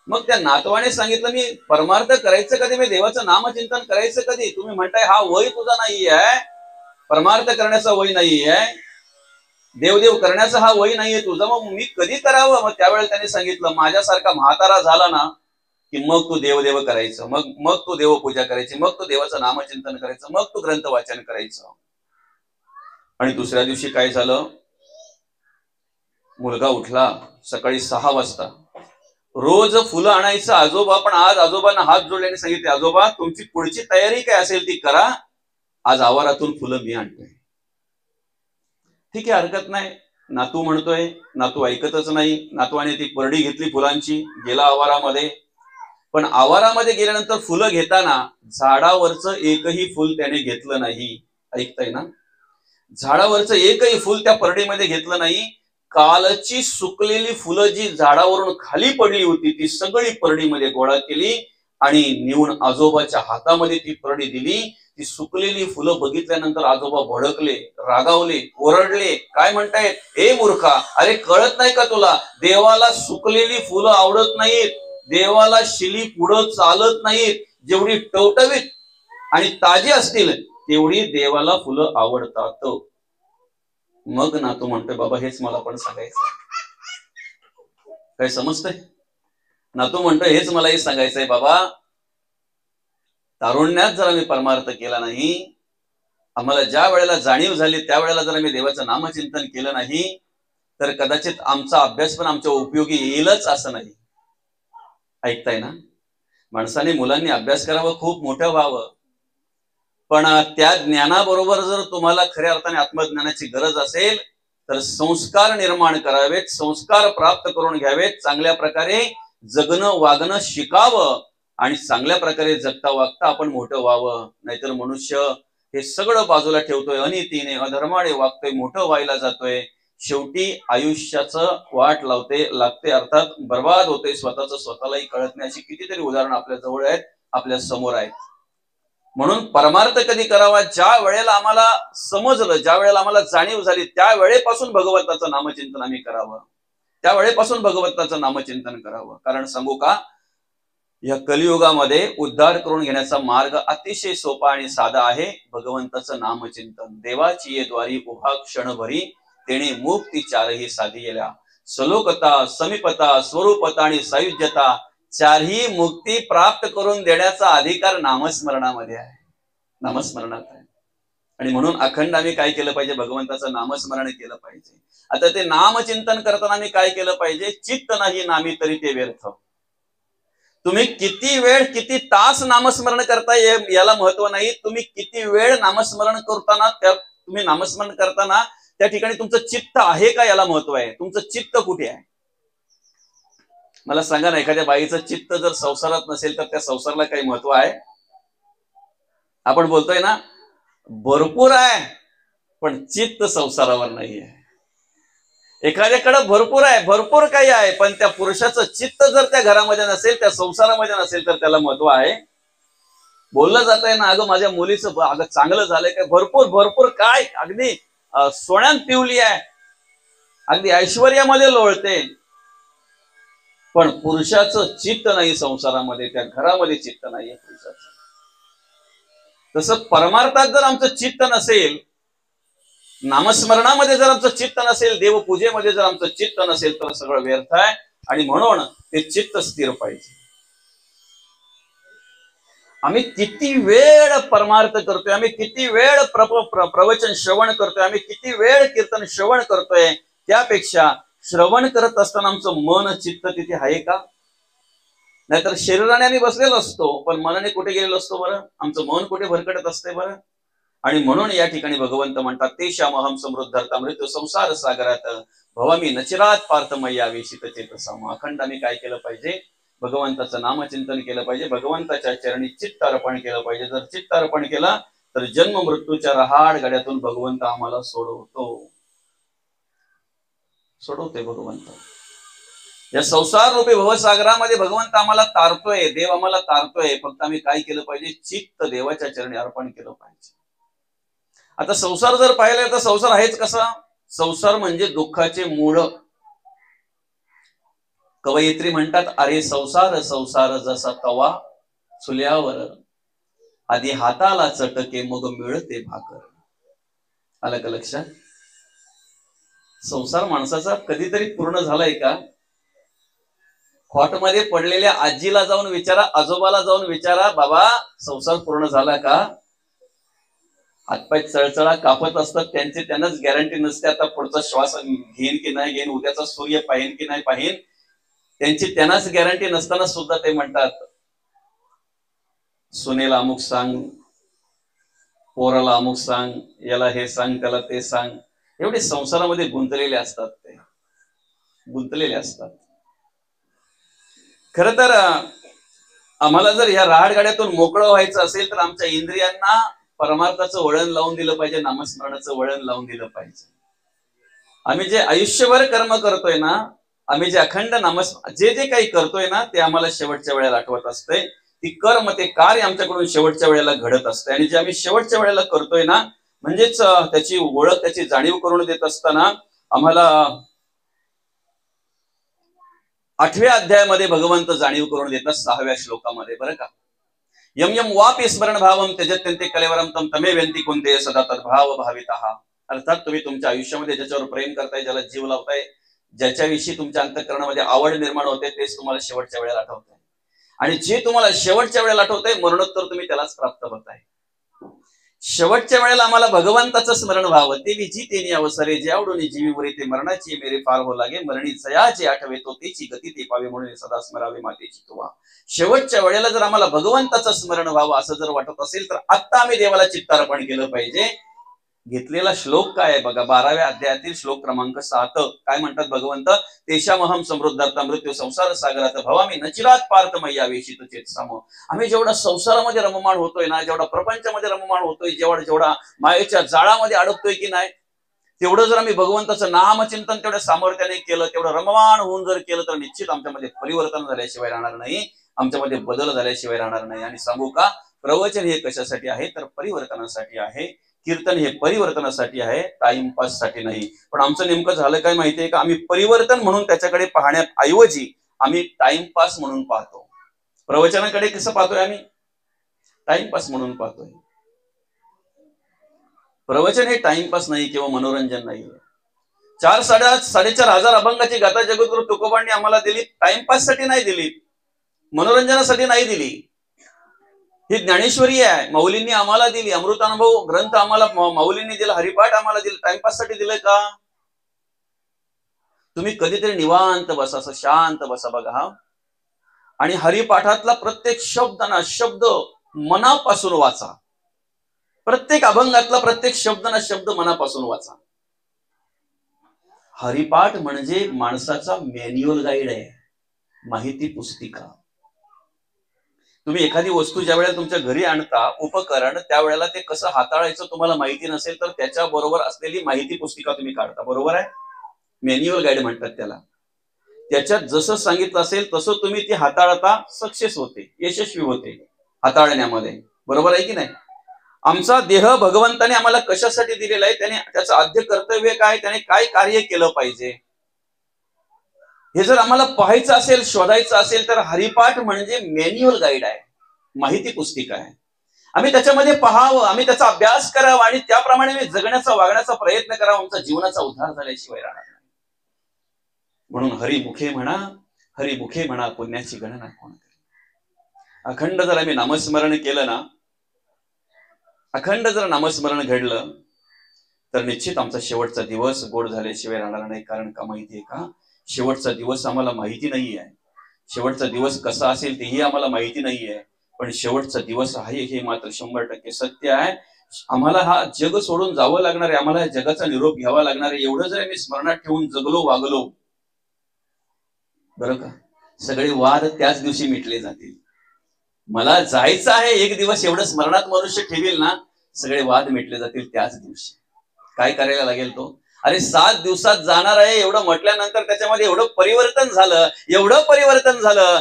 A: मग त्या नातवाने सांगितलं, मी परमार्थ करायचं कधी, मी देवाचं नामचिंतन करायचं कधी? तुम्ही म्हणताय हा वय तुझा नाही आहे, परमार्थ करण्याचा वय नाही आहे, देवदेव करण्याचा हा वय नाहीये तुझा, मग मी कधी करावं? मग त्यावेळेला त्यांनी सांगितलं, माझ्यासारखा म्हातारा झाला ना की मग तू देवदेव करायचं, मग तू देवपूजा करायची, मग तू देवाचं नामचिंतन करायचं, मग तू ग्रंथ वाचन करायचं. आणि दुसऱ्या दिवशी काय झालं, मुलगा उठला सकाळी 6 वाजता. रोज फुलं आणायचं आजोबा, पण आज आजोबांना हात जोडल्याने सांगितले, आजोबा तुमची पुढची तयारी काय असेल ती करा, आज आवारातून फुलं मी आणतोय. ठीक आहे, हरकत नाही. नातू म्हणतोय, नातू ऐकतच नाही. नातवाने ती परडी घेतली फुलांची, गेला आवारामध्ये. पण आवारामध्ये गेल्यानंतर फुलं घेताना झाडावरचं एकही फुल त्याने घेतलं नाही. ऐकताय ना? झाडावरचं एकही फुल त्या परडीमध्ये घेतलं नाही. कालची सुकलेली फुलं जी झाडावरून खाली पडली होती ती सगळी परडीमध्ये गोळा केली आणि नेऊन आजोबाच्या हातामध्ये ती परडी दिली. ती सुकलेली फुलं बघितल्यानंतर आजोबा भडकले, रागावले, ओरडले. काय म्हणतायत, ए मूर्खा, अरे कळत नाही का तुला, देवाला सुकलेली फुलं आवडत नाहीत, देवाला शिली पुढं चालत नाहीत. जेवढी टवटवीत आणि ताजी असतील तेवढी देवाला फुलं आवडतात. मग नातू म्हणतोय, बाबा हेच मला पण सांगायचं. काय समजतंय? नातू म्हणतोय, हेच मलाही सांगायचंय बाबा, तारुण्यात जर आम्ही परमार्थ केला नाही, आम्हाला ज्या वेळेला जाणीव झाली त्यावेळेला जर आम्ही देवाचं नामचिंतन केलं नाही तर कदाचित आमचा अभ्यास पण आमच्या उपयोगी येईलच असं नाही. ऐकताय ना? माणसाने, मुलांनी अभ्यास करावा, खूप मोठं व्हावं, पण त्या ज्ञानाबरोबर जर तुम्हाला खऱ्या अर्थाने आत्मज्ञानाची गरज असेल तर संस्कार निर्माण करावेत, संस्कार प्राप्त करून घ्यावेत, चांगल्या प्रकारे जगणं वागणं शिकावं आणि चांगल्या प्रकारे जगता वागता आपण मोठं व्हावं. नाहीतर मनुष्य हे सगळं बाजूला ठेवतोय, अनितीने अधर्माने वागतोय, मोठं व्हायला जातोय, शेवटी आयुष्याचं वाट लागते अर्थात बर्बाद होते, स्वतःलाही कळत नाही. अशी कितीतरी उदाहरणं आपल्या जवळ आहेत, आपल्या समोर आहेत. म्हणून परमार्थ कधी करावा, ज्या वेळेला आम्हाला समजलं, ज्या वेळेला आम्हाला जाणीव झाली त्या वेळेपासून भगवंताचं नामचिंतन आम्ही करावं, त्या वेळेपासून भगवंताचं नामचिंतन करावं. कारण सांगू का, या कलियुगामध्ये उद्धार करून घेण्याचा मार्ग अतिशय सोपा आणि साधा आहे, भगवंताचं नामचिंतन. देवाची ये द्वारी उभा क्षणभरी, तेणे मुक्ती चारही साधियल्या. सलोकता, समीपता, स्वरूपता आणि सायुज्यता, चारही मुक्ती प्राप्त करून देण्याचा अधिकार नामस्मरणामध्ये आहे, नामस्मरणात आहे. आणि म्हणून अखंड आम्ही काय केलं पाहिजे, भगवंताचं नामस्मरण केलं पाहिजे. आता ते नामचिंतन करताना आम्ही काय केलं पाहिजे, चित्त नाही नामी तरी ते व्यर्थ. तुम्ही किती वेळ किती तास नामस्मरण करताय याला महत्व नाही, तुम्ही किती वेळ नामस्मरण करताना, तुम्ही नामस्मरण करताना त्या ठिकाणी तुमचं चित्त आहे का याला महत्व आहे. तुमचं चित्त कुठे आहे मला सांगा ना. एखाद्या बाईचं चित्त जर संसारात नसेल तर त्या संसाराला काही महत्व आहे? आपण बोलतोय ना, भरपूर आहे पण चित्त संसारावर नाही आहे. एखाद्याकडे भरपूर आहे, भरपूर काही आहे, पण त्या पुरुषाचं चित्त जर त्या घरामध्ये नसेल, त्या संसारामध्ये नसेल तर त्याला महत्व आहे. बोललं जात आहे ना, अगं माझ्या मुलीचं अगं चांगलं झालंय, काय भरपूर भरपूर, काय अगदी सोन्यात पिवली आहे, अगदी ऐश्वर्यामध्ये लोळते, पण पुरुषाचं चित्त नाही संसारामध्ये, त्या घरामध्ये चित्त नाहीये पुरुषाचं. तसं परमार्थात जर आमचं चित्त नसेल, नामस्मरणामध्ये जर आमचं चित्त नसेल, देवपूजेमध्ये जर आमचं चित्त नसेल तर सगळं व्यर्थ आहे. आणि म्हणून ते चित्त स्थिर पाहिजे. आम्ही किती वेळ परमार्थ करतोय, आम्ही किती वेळ प्रवचन श्रवण करतोय, आम्ही किती वेळ कीर्तन श्रवण करतोय, त्यापेक्षा श्रवण करत असताना आमचं मन चित्त तिथे आहे का? नाहीतर शरीराने आम्ही बसलेलो असतो पण मनाने कुठे गेलेलो असतो बरं, आमचं मन कुठे भरकटत असते बरं. आणि म्हणून या ठिकाणी भगवंत म्हणतात, तेषामहं समृद्धता मृत्यू संसार सागरात भवामी नचिरात पार्थ मय्या वेशित चेतसा. अखंड आम्ही काय केलं पाहिजे, भगवंताचं नामचिंतन केलं पाहिजे, भगवंताच्या चरणी चित्त अर्पण केलं पाहिजे. जर चित्त अर्पण केला तर जन्म मृत्यूच्या रहाड गाड्यातून भगवंत आम्हाला सोडवते भगवंत. या संसार रूपी भवसागरामध्ये भगवंत आम्हाला तारतोय, देव आम्हाला तारतोय. फक्त आम्ही काय केलं पाहिजे? चित्त देवाच्या चरणी अर्पण केलं पाहिजे. आता संसार जर पाहिला तर संसार आहेच कसा? संसार म्हणजे दुःखाचे मूळ. कवयित्री म्हणतात, अरे संसार संसार जसा तवा चुल्यावर, आधी हाताला चटके मग मिळते भाकर. आलं का लक्षात? संसार माणसाचा कधीतरी पूर्ण झालाय का? खोटमध्ये पडलेल्या आजीला जाऊन विचारा, आजोबाला जाऊन विचारा, बाबा संसार पूर्ण झाला का? हातपाय चळचळा कापत असतात त्यांचे, त्यांनाच गॅरंटी नसते आता पुढचा श्वास घेईन की नाही घेईन, उद्याचा सूर्य पाहिन की नाही पाहिन, त्यांची त्यांनाच गॅरंटी नसताना सुद्धा ते म्हणतात, सुनेला अमुक सांग, पोराला अमुक सांग, याला हे सांग, त्याला ते सांग. एवढे संसारामध्ये गुंतलेले असतात, ते गुंतलेले असतात. खर तर आम्हाला जर या राहाडगाड्यातून मोकळं व्हायचं असेल तर आमच्या इंद्रियांना परमार्थाचं वळण लावून दिलं पाहिजे, नामस्मरणाचं वळण लावून दिलं पाहिजे. आम्ही जे आयुष्यभर कर्म करतोय ना, आम्ही जे अखंड जे जे काही करतोय ना, ते आम्हाला शेवटच्या वेळेला आठवत असते. ती कर्म, ते कार्य आमच्याकडून शेवटच्या वेळेला घडत असते. आणि जे आम्ही शेवटच्या वेळेला करतोय ना, म्हणजेच त्याची ओळख, त्याची जाणीव करून देत असताना आम्हाला 8व्या अध्यायामध्ये भगवंत जाणीव करून देतात 6व्या श्लोकामध्ये, बरं का. यम यम वापी स्मरण भावम त्यजत्यन्ते कलेवरम तम तमे व्यंती कुंते सदा तद्भाव भावितः. अर्थात तुम्ही तुमच्या आयुष्यामध्ये ज्याच्यावर प्रेम करताय, ज्याला जीव लावताय, ज्याच्याविषयी तुमच्या अंतःकरणामध्ये आवड निर्माण होते, तेच तुम्हाला शेवटच्या वेळेला आठवतंय. आणि जे तुम्हाला शेवटच्या वेळेला आठवतंय, मरणोत्तर तुम्ही त्यालाच प्राप्त होताय. शेवटच्या वेळेला आम्हाला भगवंताचं स्मरण व्हावं. ते विजी तेनी अवसरे जे आवडून जीवी वरी ते मरणाची मेरे फार हो लागे, मरणी जया जे आठवे तो तेची गती ते पावे, म्हणून सदा स्मरावे मातेची तुवा. शेवटच्या वेळेला जर आम्हाला भगवंताचं स्मरण व्हावं असं जर वाटत असेल तर आता आम्ही देवाला चित्तार्पण केलं पाहिजे. घेतलेला श्लोक काय आहे बघा, 12व्या अध्यायातील श्लोक क्रमांक 7. काय म्हणतात भगवंत? तेशामहम समृद्धार्थ मृत्यू संसार सागरात भवामी नचिरात पार्थ मैया वेशित चेतसाम. आम्ही जेवढा संसारामध्ये रममाण होतोय ना, जेवढा प्रपंचामध्ये रममाण होतोय, जेवढा मायेच्या जाळामध्ये अडकतोय की नाही, तेवढं जर आम्ही भगवंताचं नामचिंतन तेवढ्या सामर्थ्याने केलं, तेवढं रममाण होऊन जर केलं, तर निश्चित आमच्यामध्ये परिवर्तन झाल्याशिवाय राहणार नाही, आमच्यामध्ये बदल झाल्याशिवाय राहणार नाही. आणि सांगू का, प्रवचन हे कशासाठी आहे तर परिवर्तनासाठी आहे. कीर्तन हे परिवर्तनासाठी आहे, टाइमपास साठी नाही. पण आमचं नेमकं झालं काय माहितीये का, आम्ही परिवर्तन म्हणून त्याच्याकडे पाहण्याऐवजी आम्ही टाइमपास म्हणून पाहतो. प्रवचनाकडे कसं पाहतोय आम्ही? टाइमपास म्हणून पाहतोय. प्रवचन हे टाइमपास नाही किंवा मनोरंजन नाही. 4-4.5 हजार अभंगाची गाथा जगद्गुरु तुकोबांनी आम्हाला दिली, टाइमपास साठी नाही दिली, मनोरंजनासाठी नाही दिली. ही ज्ञानेश्वरी आहे, माऊलींनी आम्हाला दिली. अमृतानुभव ग्रंथ आम्हाला माऊलींनी दिला, हरिपाठ आम्हाला दिला. टाइमपास साठी दिलंय का? तुम्ही कधीतरी निवांत बसा, असं शांत बसा बघा, आणि हरिपाठातला प्रत्येक शब्द ना शब्द मनापासून वाचा. प्रत्येक अभंगातला प्रत्येक शब्द ना शब्द मनापासून वाचा. हरिपाठ म्हणजे माणसाचा मॅन्युअल गाईड आहे, माहिती पुस्तिका. तुम्ही एखादी वस्तू ज्या वेळेला तुमच्या घरी आणता, उपकरण, त्यावेळेला ते कसं हाताळायचं तुम्हाला माहिती नसेल तर त्याच्या बरोबर असलेली माहिती पुस्तिका तुम्ही काढता, बरोबर आहे. मॅन्युअल गाईड म्हणतात त्याला. त्याच्यात जसं सांगितलं असेल तसं तुम्ही ती हाताळता, सक्सेस होते, यशस्वी होते हाताळण्यामध्ये, बरोबर आहे की नाही. आमचा देह भगवंताने आम्हाला कशासाठी दिलेला आहे, त्याने त्याचं आद्य कर्तव्य काय, त्याने काय कार्य केलं पाहिजे, हे जर आम्हाला पाहायचं असेल, शोधायचं असेल, तर हरिपाठ म्हणजे मॅन्युअल गाईड आहे, माहिती पुस्तिका आहे. आम्ही त्याच्यामध्ये पाहावं, आम्ही त्याचा अभ्यास करावा आणि त्याप्रमाणे आम्ही जगण्याचा, वागण्याचा प्रयत्न करावा. आमचा जीवनाचा उद्धार झाल्याशिवाय राहणार नाही. म्हणून हरिमुखे म्हणा, हरिमुखे म्हणा, पुण्याची गणना कोण करेल. अखंड जर आम्ही नामस्मरण केलं ना, अखंड जर नामस्मरण घडलं, तर निश्चित आमचा शेवटचा दिवस गोड झाल्याशिवाय राहणार नाही. कारण का माहितीये का, शेवटचा दिवस आम्हाला माहिती नाही आहे. शेवटचा दिवस कसा असेल तेही आम्हाला माहिती नाहीये, पण शेवटचा दिवस आहे हे मात्र 100% सत्य आहे. आम्हाला हा जग सोडून जावं लागणार आहे, आम्हाला जगाचा निरोप घ्यावा लागणार आहे. एवढं जर आम्ही स्मरणात ठेवून जगलो, वागलो, बरं का, सगळे वाद त्याच दिवशी मिटले जातील. मला जायचं आहे एक दिवस एवढं स्मरणात मनुष्य ठेवील ना, सगळे वाद मिटले जातील त्याच दिवशी. काय करायला लागेल तो? अरे 7 दिवसात जाणार आहे एवढं म्हटल्यानंतर त्याच्यामध्ये एवढं परिवर्तन झालं